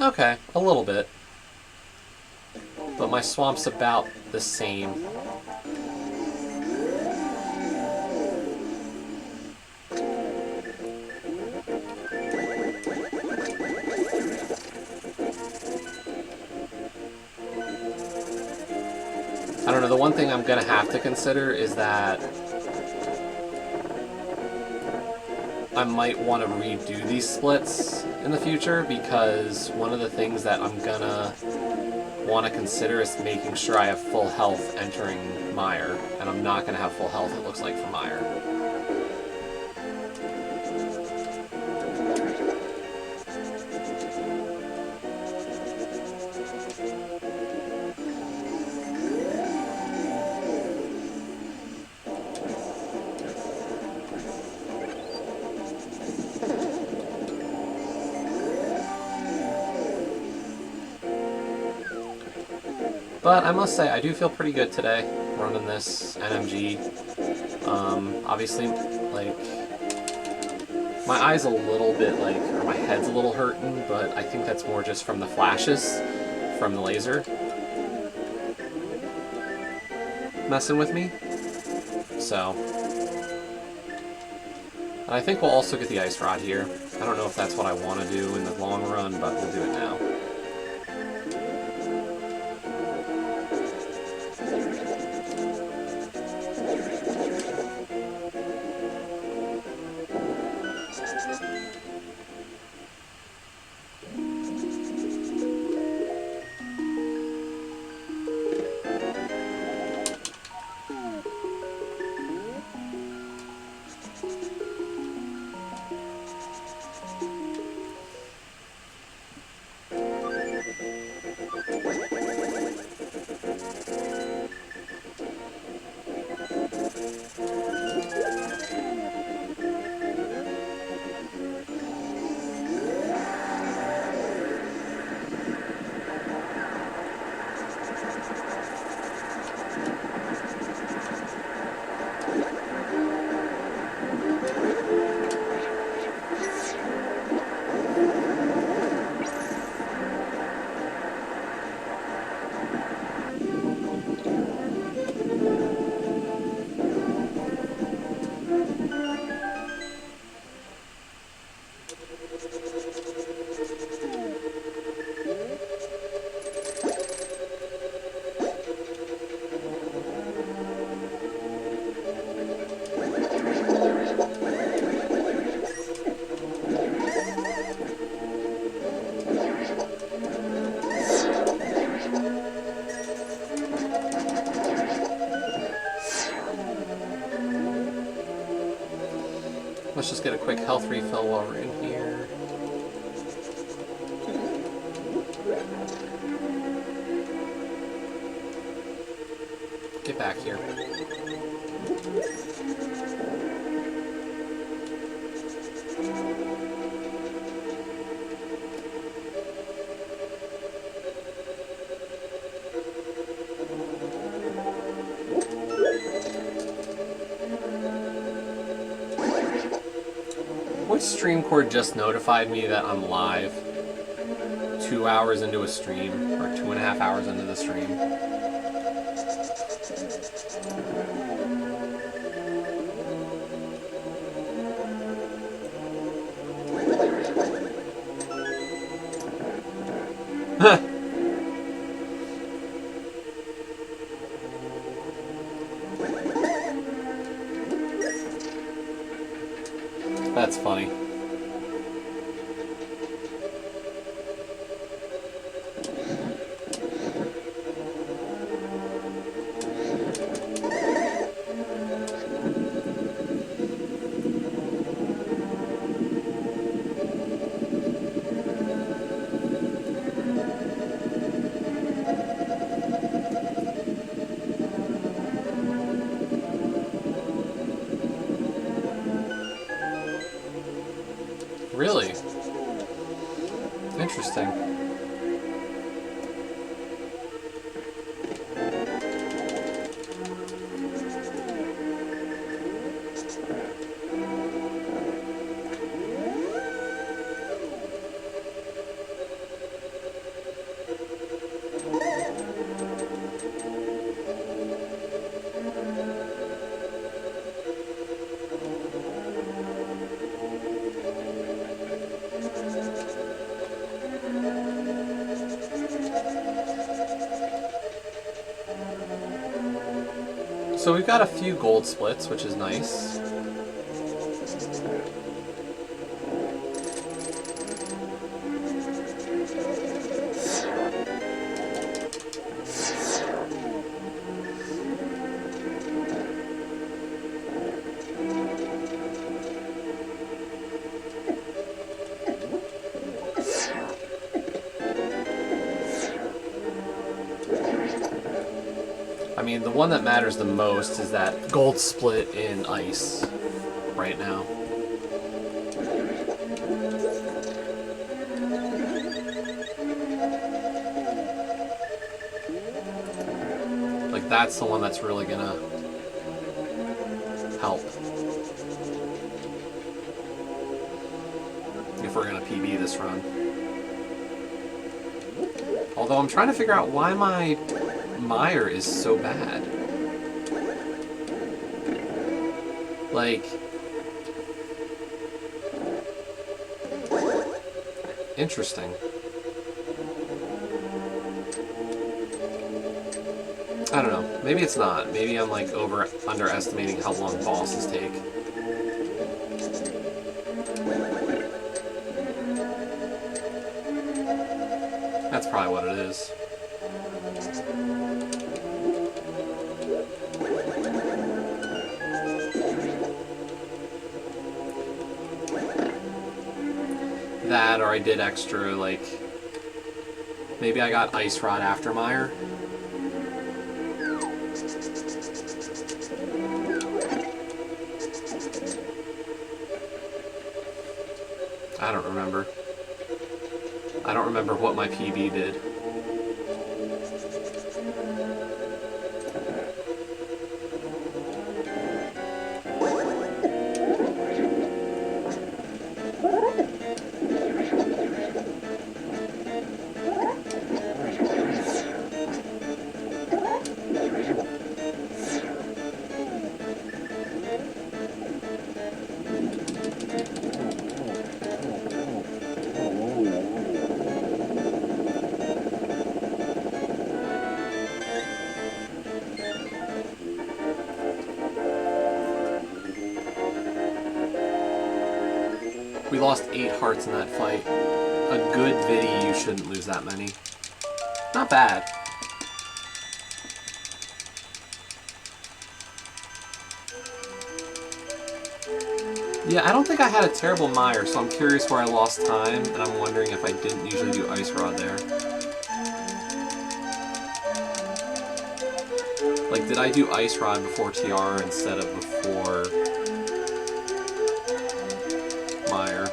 Okay, a little bit. But my swamp's about the same. I don't know, the one thing I'm gonna have to consider is that I might want to redo these splits in the future, because one of the things that I'm gonna want to consider is making sure I have full health entering Mire, and I'm not gonna have full health, it looks like, for Mire. But I must say, I do feel pretty good today running this NMG. Obviously, like, my eye's a little bit like, or my head's a little hurting, but I think that's more just from the flashes from the laser messing with me. So, and I think we'll also get the ice rod here. I don't know if that's what I want to do in the long run, but we'll do it now. Let's just get a quick health refill while we're in here. Get back here. StreamCord just notified me that I'm live 2 hours into a stream, or 2.5 hours into the stream. That's funny. Really? Interesting. So we've got a few gold splits, which is nice. mean, the one that matters the most is that gold split in ice right now. Like, that's the one that's really gonna help if we're gonna PB this run. Although I'm trying to figure out why my mire is so bad. Like, interesting. I don't know. Maybe it's not. Maybe I'm like underestimating how long bosses take. That's probably what it is. That, or I did extra, like, maybe I got Ice Rod after Mire. I don't remember. I don't remember what my PB did. We lost 8 hearts in that fight. A good viddy, you shouldn't lose that many. Not bad. Yeah, I don't think I had a terrible mire, so I'm curious where I lost time, and I'm wondering if I didn't usually do Ice Rod there. Like, did I do Ice Rod before TR instead of before mire?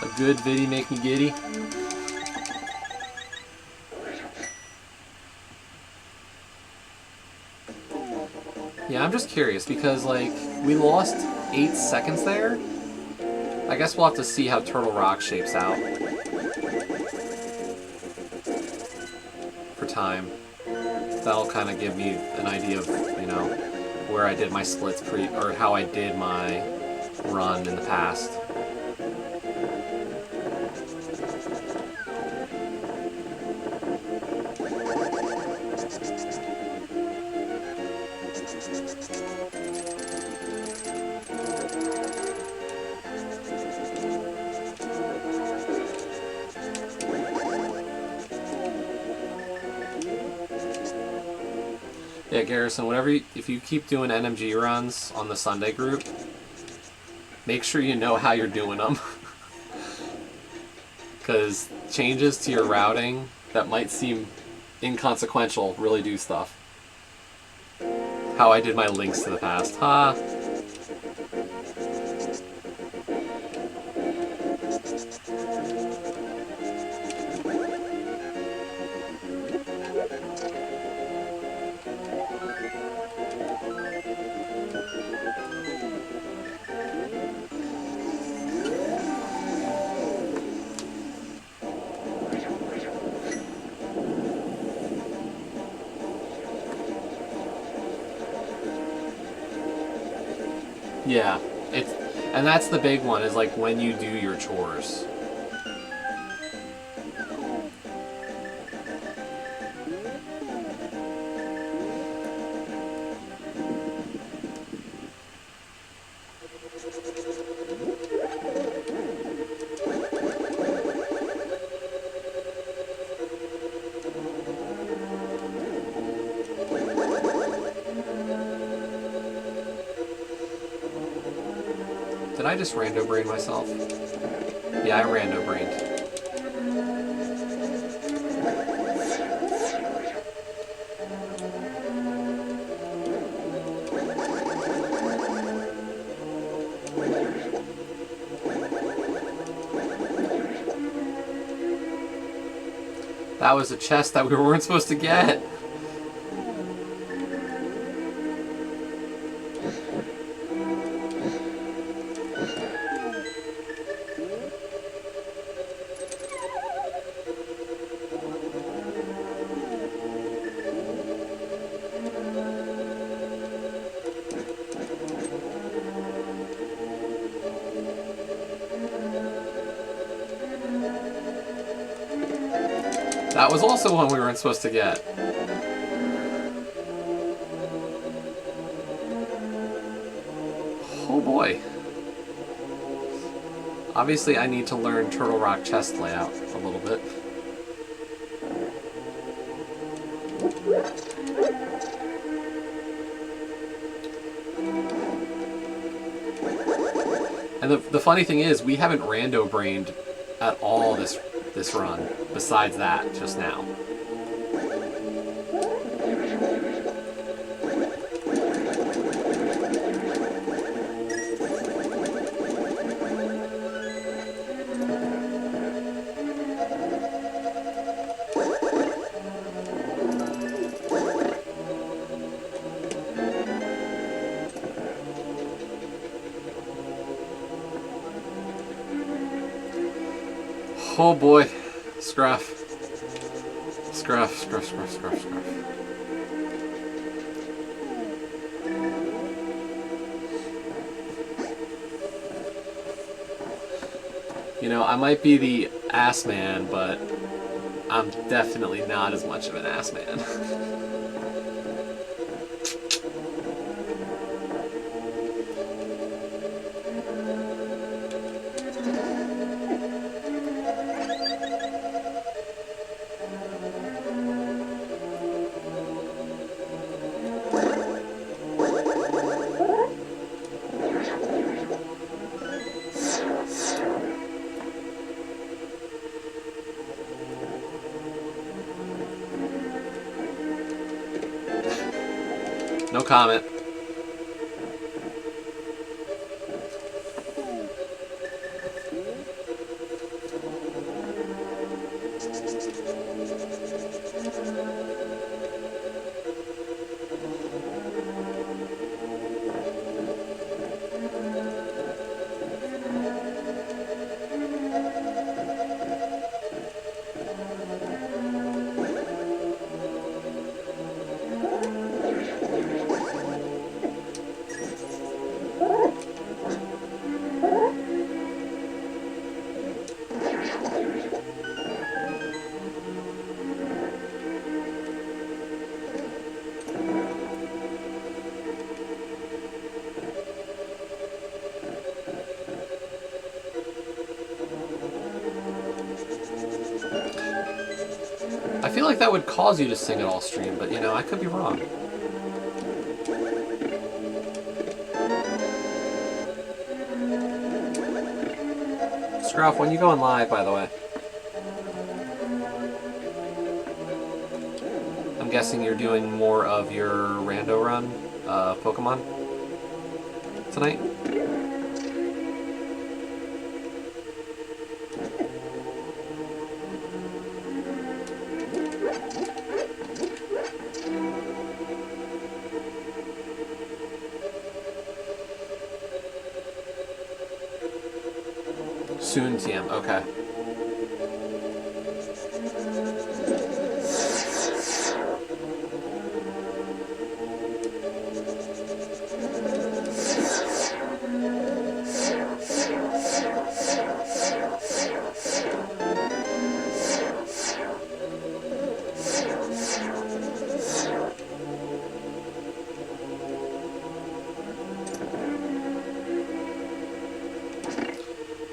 A good viddy make me giddy. Yeah, I'm just curious because, like, we lost 8 seconds there. I guess we'll have to see how Turtle Rock shapes out for time. That'll kind of give me an idea of, you know, where I did my splits or how I did my run in the past. Yeah, Garrison, if you keep doing NMG runs on the Sunday group, make sure you know how you're doing them. Because changes to your routing that might seem inconsequential really do stuff. How I did my links to the past. Ha! Yeah, and that's the big one, is like when you do your chores. Did I just rando brain myself? Yeah, I rando brained. That was a chest that we weren't supposed to get. That was also one we weren't supposed to get. Oh boy. Obviously I need to learn Turtle Rock chest layout a little bit. And the funny thing is, we haven't rando-brained at all this run, besides that, just now. Oh boy, scruff. Scruff, scruff, scruff, scruff, scruff. You know, I might be the ass man, but I'm definitely not as much of an ass man. No comment. I feel like that would cause you to sing it all stream, but you know, I could be wrong. Scruff, when you going live, by the way? I'm guessing you're doing more of your rando run Pokemon tonight? Soon, TM. Okay.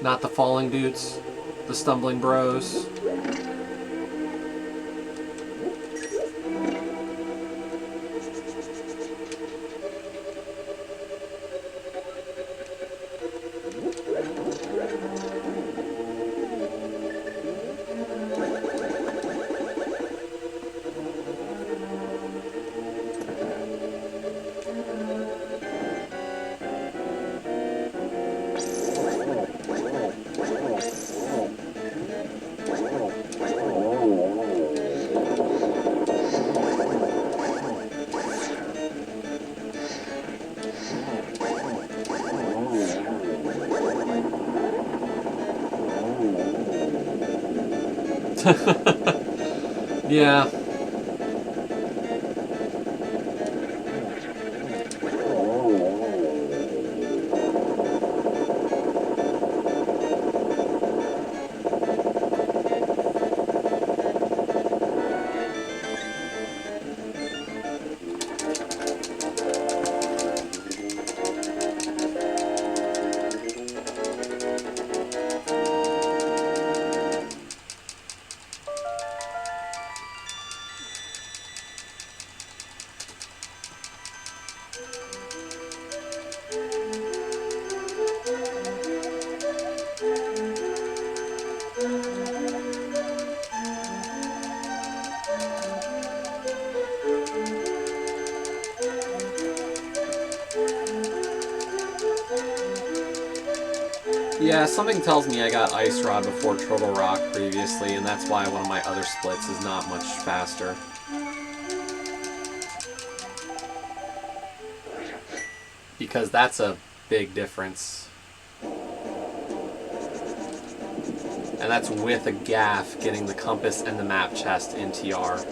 Not the falling dudes, the stumbling bros. Yeah. Yeah, something tells me I got Ice Rod before Turtle Rock previously, and that's why one of my other splits is not much faster. Because that's a big difference. And that's with a gaff getting the compass and the map chest in TR.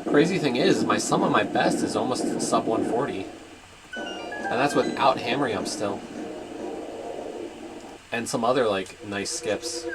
Crazy thing is, my sum of my best is almost sub 140. And that's without hammering up still. And some other, like, nice skips.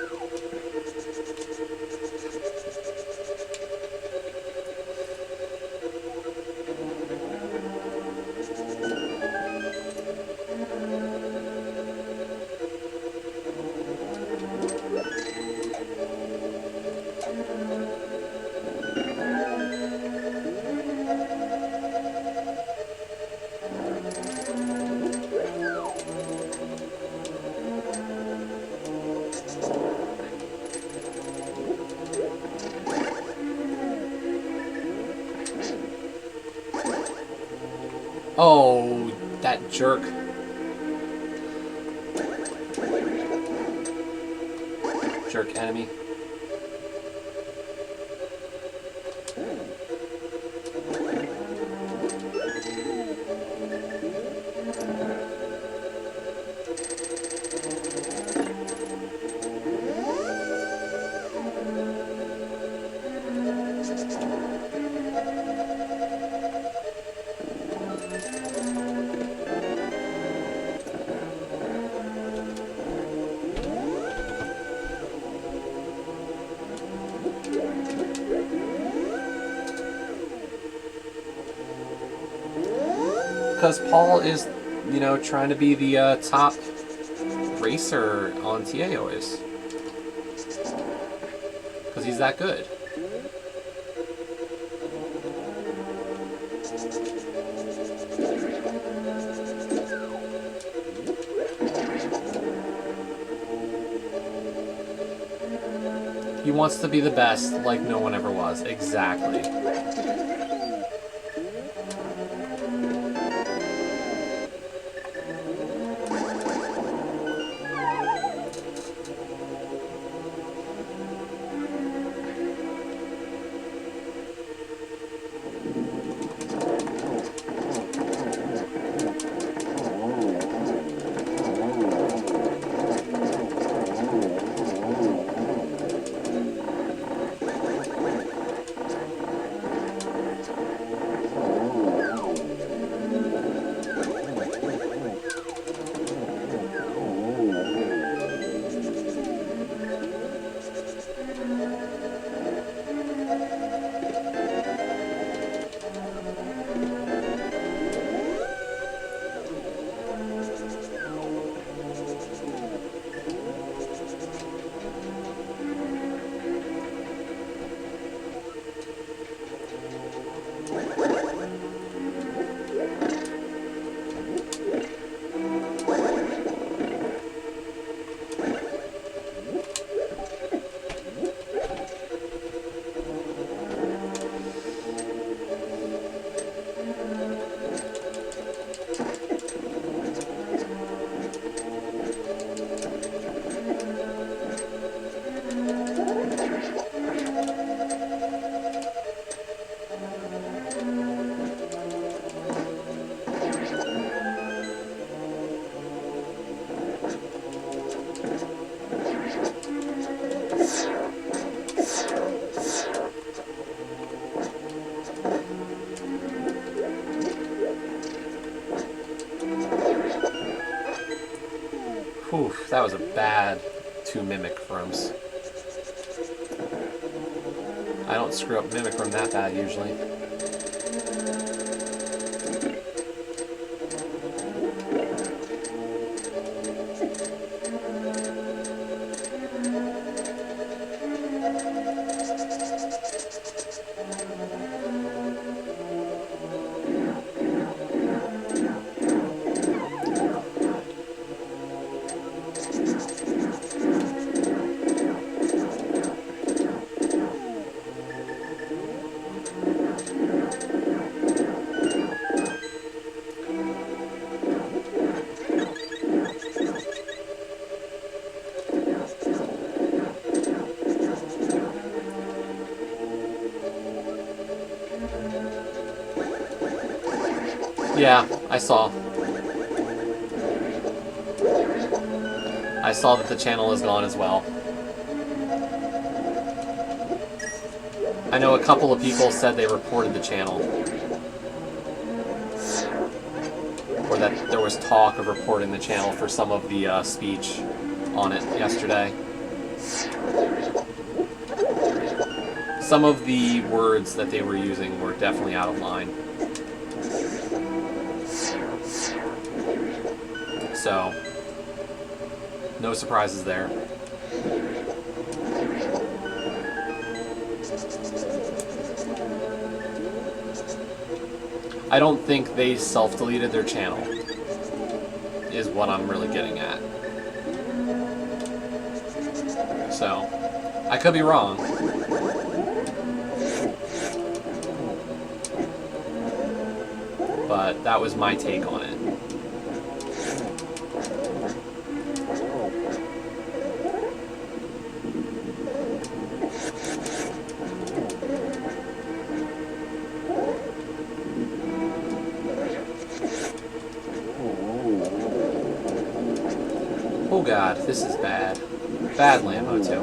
Oh, that jerk. Jerk enemy. Because Paul is, you know, trying to be the top racer on TA always. Because he's that good. He wants to be the best like no one ever was. Exactly. Whew, that was a bad 2 Mimic rooms. I don't screw up Mimic room that bad usually. Yeah, I saw. I saw that the channel is gone as well. I know a couple of people said they reported the channel. Or that there was talk of reporting the channel for some of the speech on it yesterday. Some of the words that they were using were definitely out of line. So, no surprises there. I don't think they self-deleted their channel, is what I'm really getting at. So, I could be wrong. But that was my take on it. Oh god, this is bad. Bad Lambo too.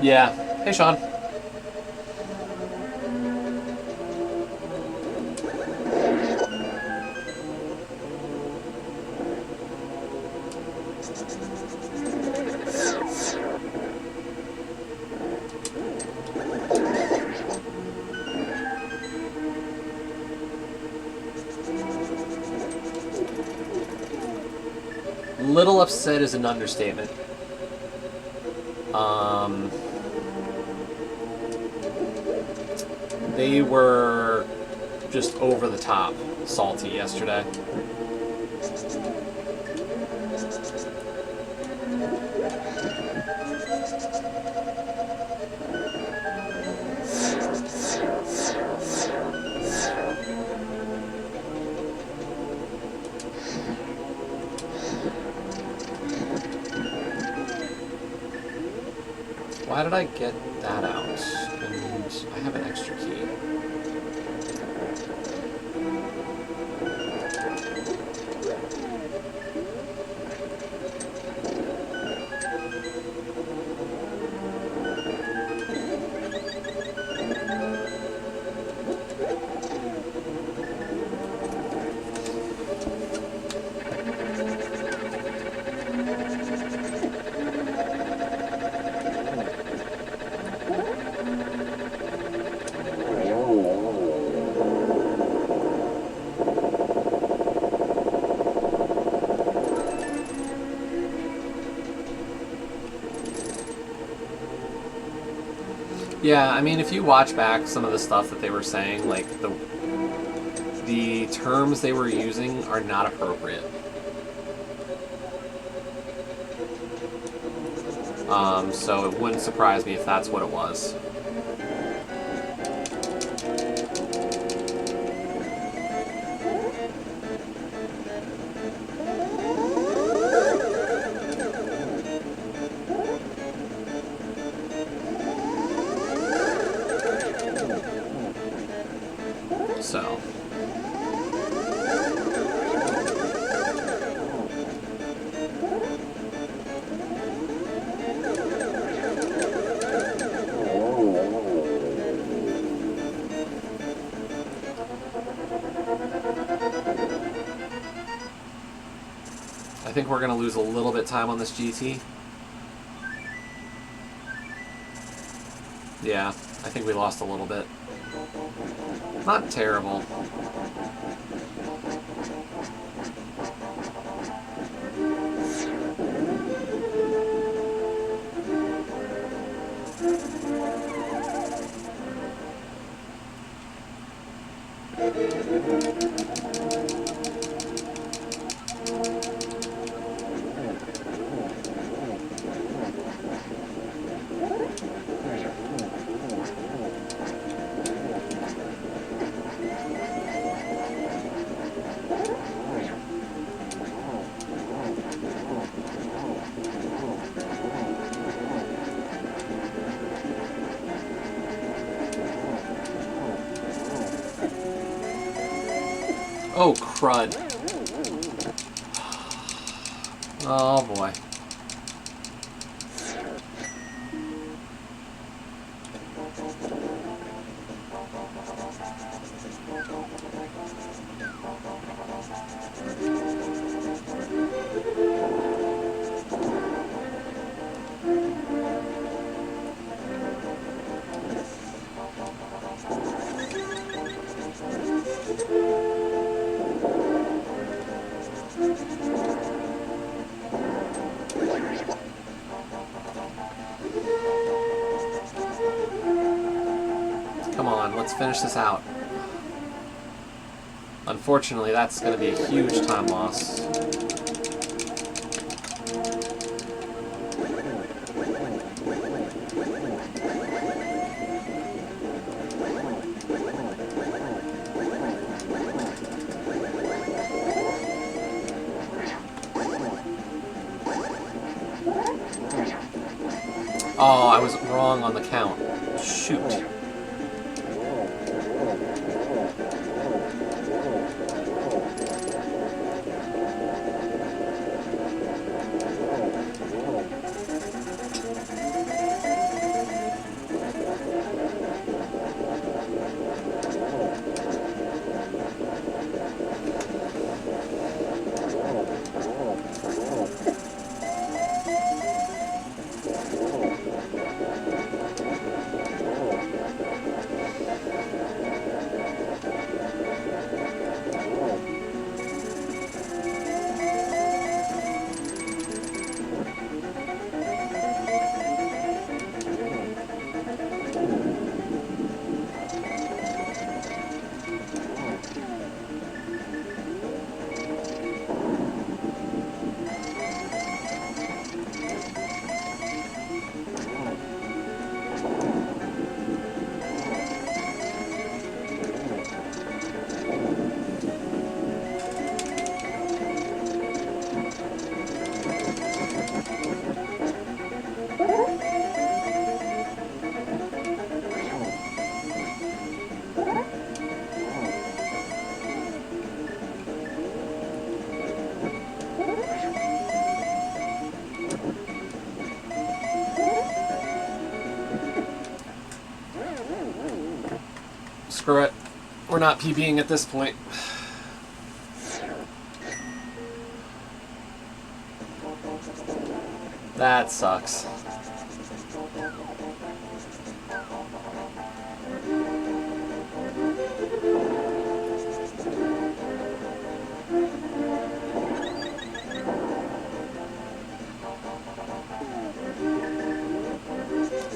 Yeah. Hey, Sean. Little upset is an understatement. They were just over the top salty yesterday. Why did I get that out? And I have an extra key. Yeah, I mean, if you watch back some of the stuff that they were saying, like, the terms they were using are not appropriate. So it wouldn't surprise me if that's what it was. So. think we're going to lose a little bit of time on this GT. Yeah, I think we lost a little bit. Not terrible. Oh, crud. Oh, boy. Come on, let's finish this out. Unfortunately, that's going to be a huge time loss. Oh, I was wrong on the count. Shoot. Screw it. We're not PBing at this point. That sucks.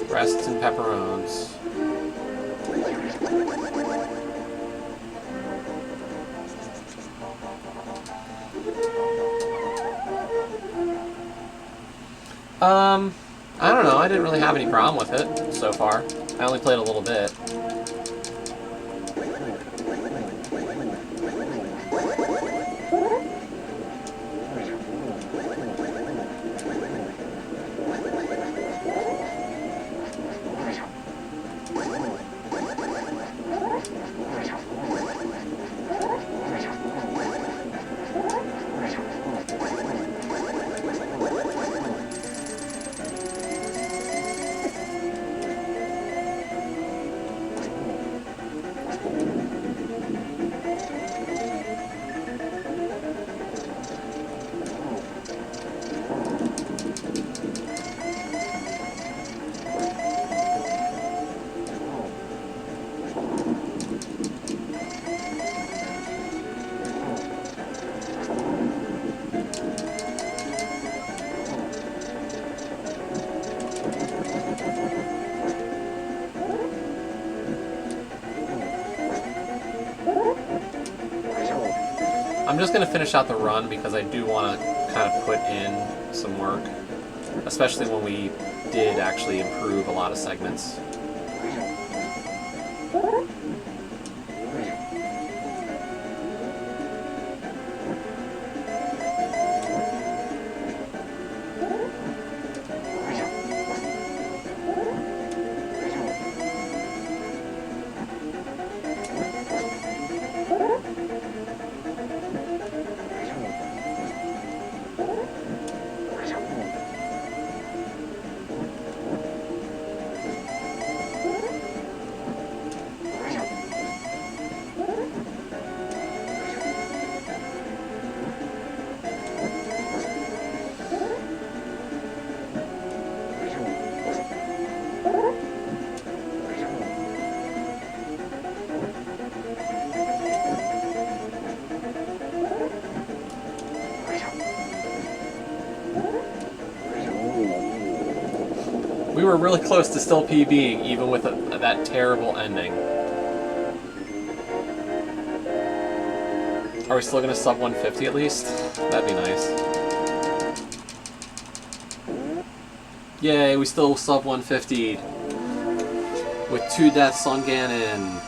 Breasts and pepperones. I don't know. I didn't really have any problem with it so far. I only played a little bit. I'm just going to finish out the run because I do want to kind of put in some work, especially when we did actually improve a lot of segments. We were really close to still PBing, even with that terrible ending. Are we still going to sub 150 at least? That'd be nice. Yay, we still sub 150 with 2 deaths on Ganon.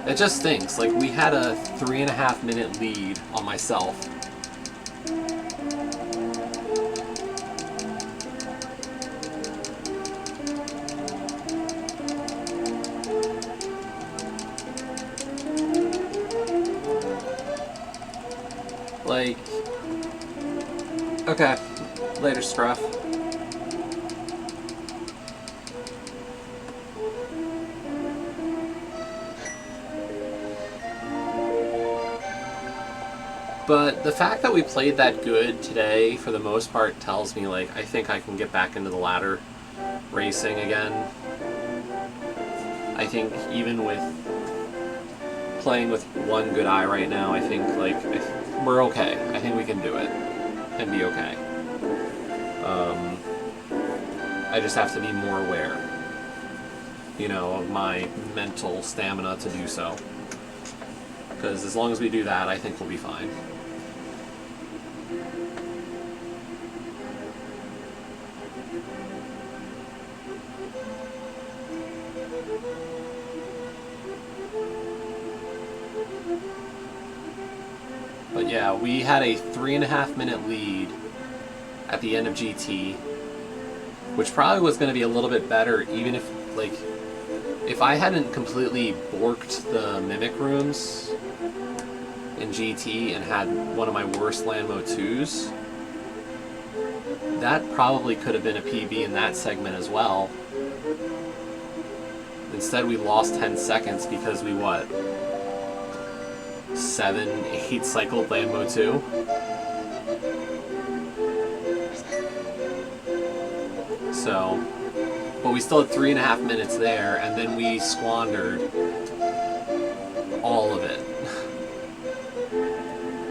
It just stinks. Like, we had a 3.5 minute lead on myself. Like, okay, later, Scruff. But the fact that we played that good today, for the most part, tells me, like, I think I can get back into the ladder racing again. I think even with playing with one good eye right now, I think, like, we're okay. I think we can do it and be okay. I just have to be more aware, you know, of my mental stamina to do so. Because as long as we do that, I think we'll be fine. But yeah, we had a 3.5 minute lead at the end of GT, which probably was going to be a little bit better even if, like, if I hadn't completely borked the Mimic rooms in GT and had one of my worst Landmo 2s, that probably could have been a PB in that segment as well. Instead, we lost 10 seconds because we, what, 7, 8 cycled Landmo 2? So, but we still had 3.5 minutes there, and then we squandered all of it.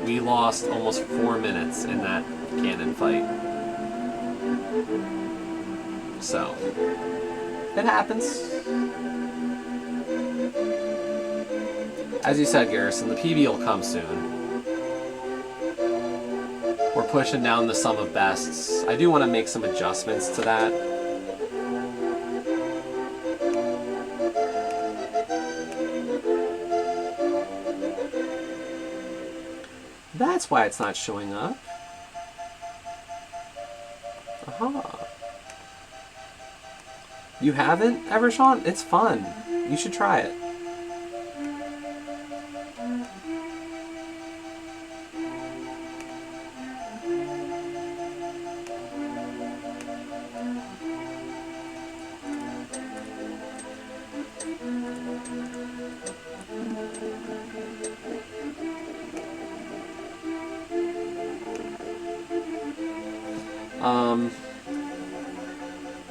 We lost almost 4 minutes in that cannon fight. So, it happens. As you said, Garrison, the PB will come soon. We're pushing down the sum of bests. I do want to make some adjustments to that. That's why it's not showing up. Aha. You haven't, Evershawn? It's fun. You should try it.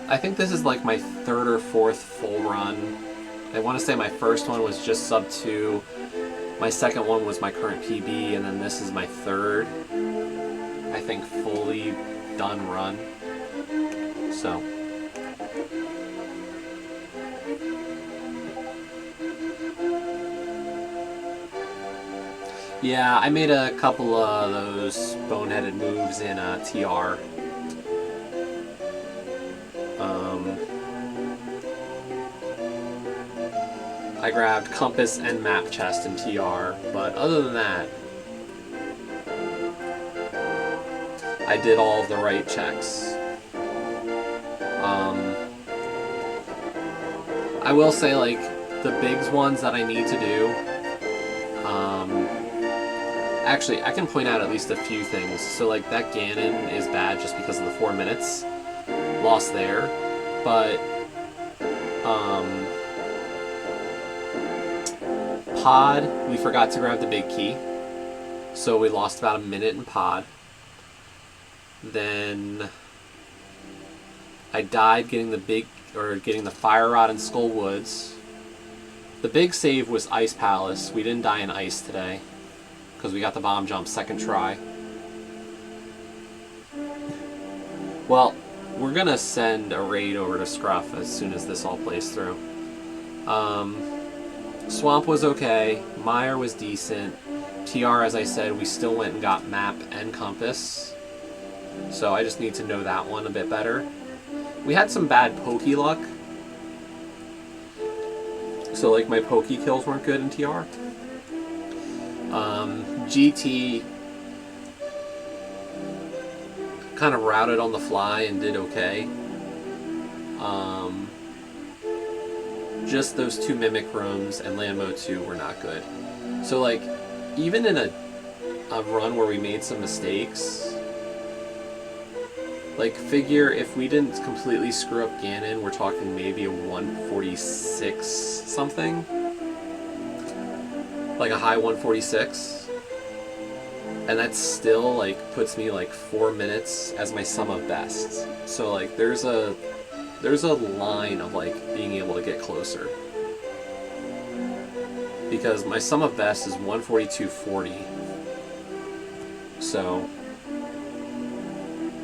I think this is like my third or fourth full run. I want to say my first one was just sub 2. My second one was my current PB, and then this is my third, I think, fully done run. So. Yeah, I made a couple of those boneheaded moves in TR. I grabbed compass and map chest in TR, but other than that, I did all the right checks. I will say, like, the bigs ones that I need to do, actually, I can point out at least a few things. So, like, that Ganon is bad just because of the 4 minutes. Lost there. But, Pod, we forgot to grab the big key. So we lost about a minute in Pod. Then I died getting the Fire Rod in Skull Woods. The big save was Ice Palace. We didn't die in Ice today because we got the bomb jump second try. Well, we're gonna send a raid over to Scruff as soon as this all plays through. Swamp was okay. Mire was decent. TR, as I said, we still went and got map and compass. So I just need to know that one a bit better. We had some bad pokey luck. So, like, my pokey kills weren't good in TR. GT kind of routed on the fly and did okay. Just those 2 Mimic Rooms and Land Mode 2 were not good. So, like, even in a run where we made some mistakes, like, figure if we didn't completely screw up Ganon, we're talking maybe a 146 something. Like a high 146. And that still, like, puts me, like, 4 minutes as my sum of bests. So, like, there's a line of, like, being able to get closer. Because my sum of best is 142.40. So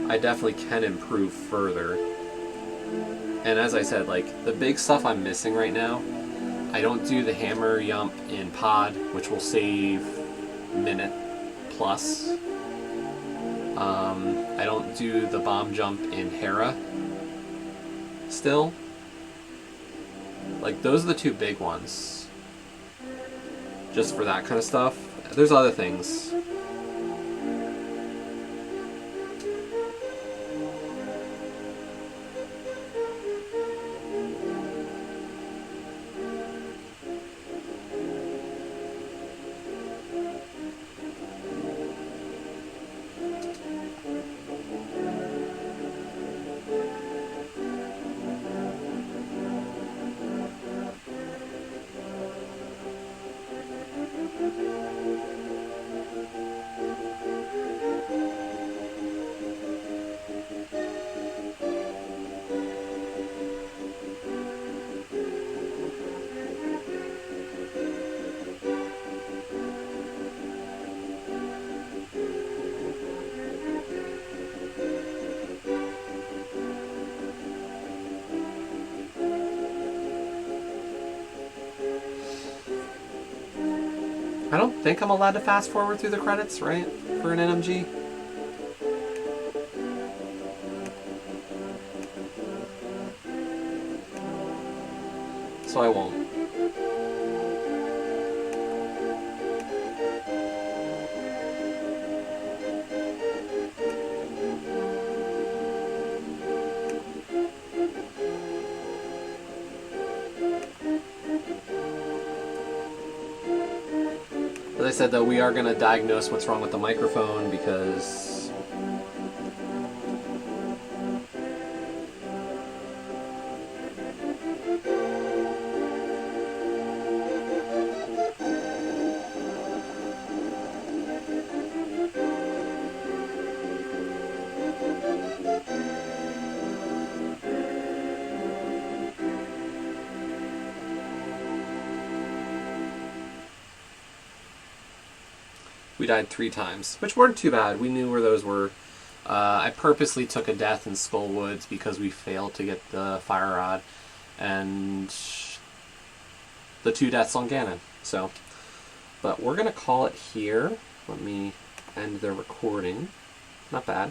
I definitely can improve further. And as I said, like, the big stuff I'm missing right now, I don't do the hammer yump in Pod, which will save minute plus. I don't do the bomb jump in Hera still. Like, those are the 2 big ones. Just for that kind of stuff. There's other things. I don't think I'm allowed to fast forward through the credits, right? For an NMG? So I won't. As I said, though, we are going to diagnose what's wrong with the microphone because We died 3 times, which weren't too bad. We knew where those were. I purposely took a death in Skull Woods because we failed to get the Fire Rod, and the 2 deaths on Ganon. So, but we're going to call it here. Let me end the recording. Not bad.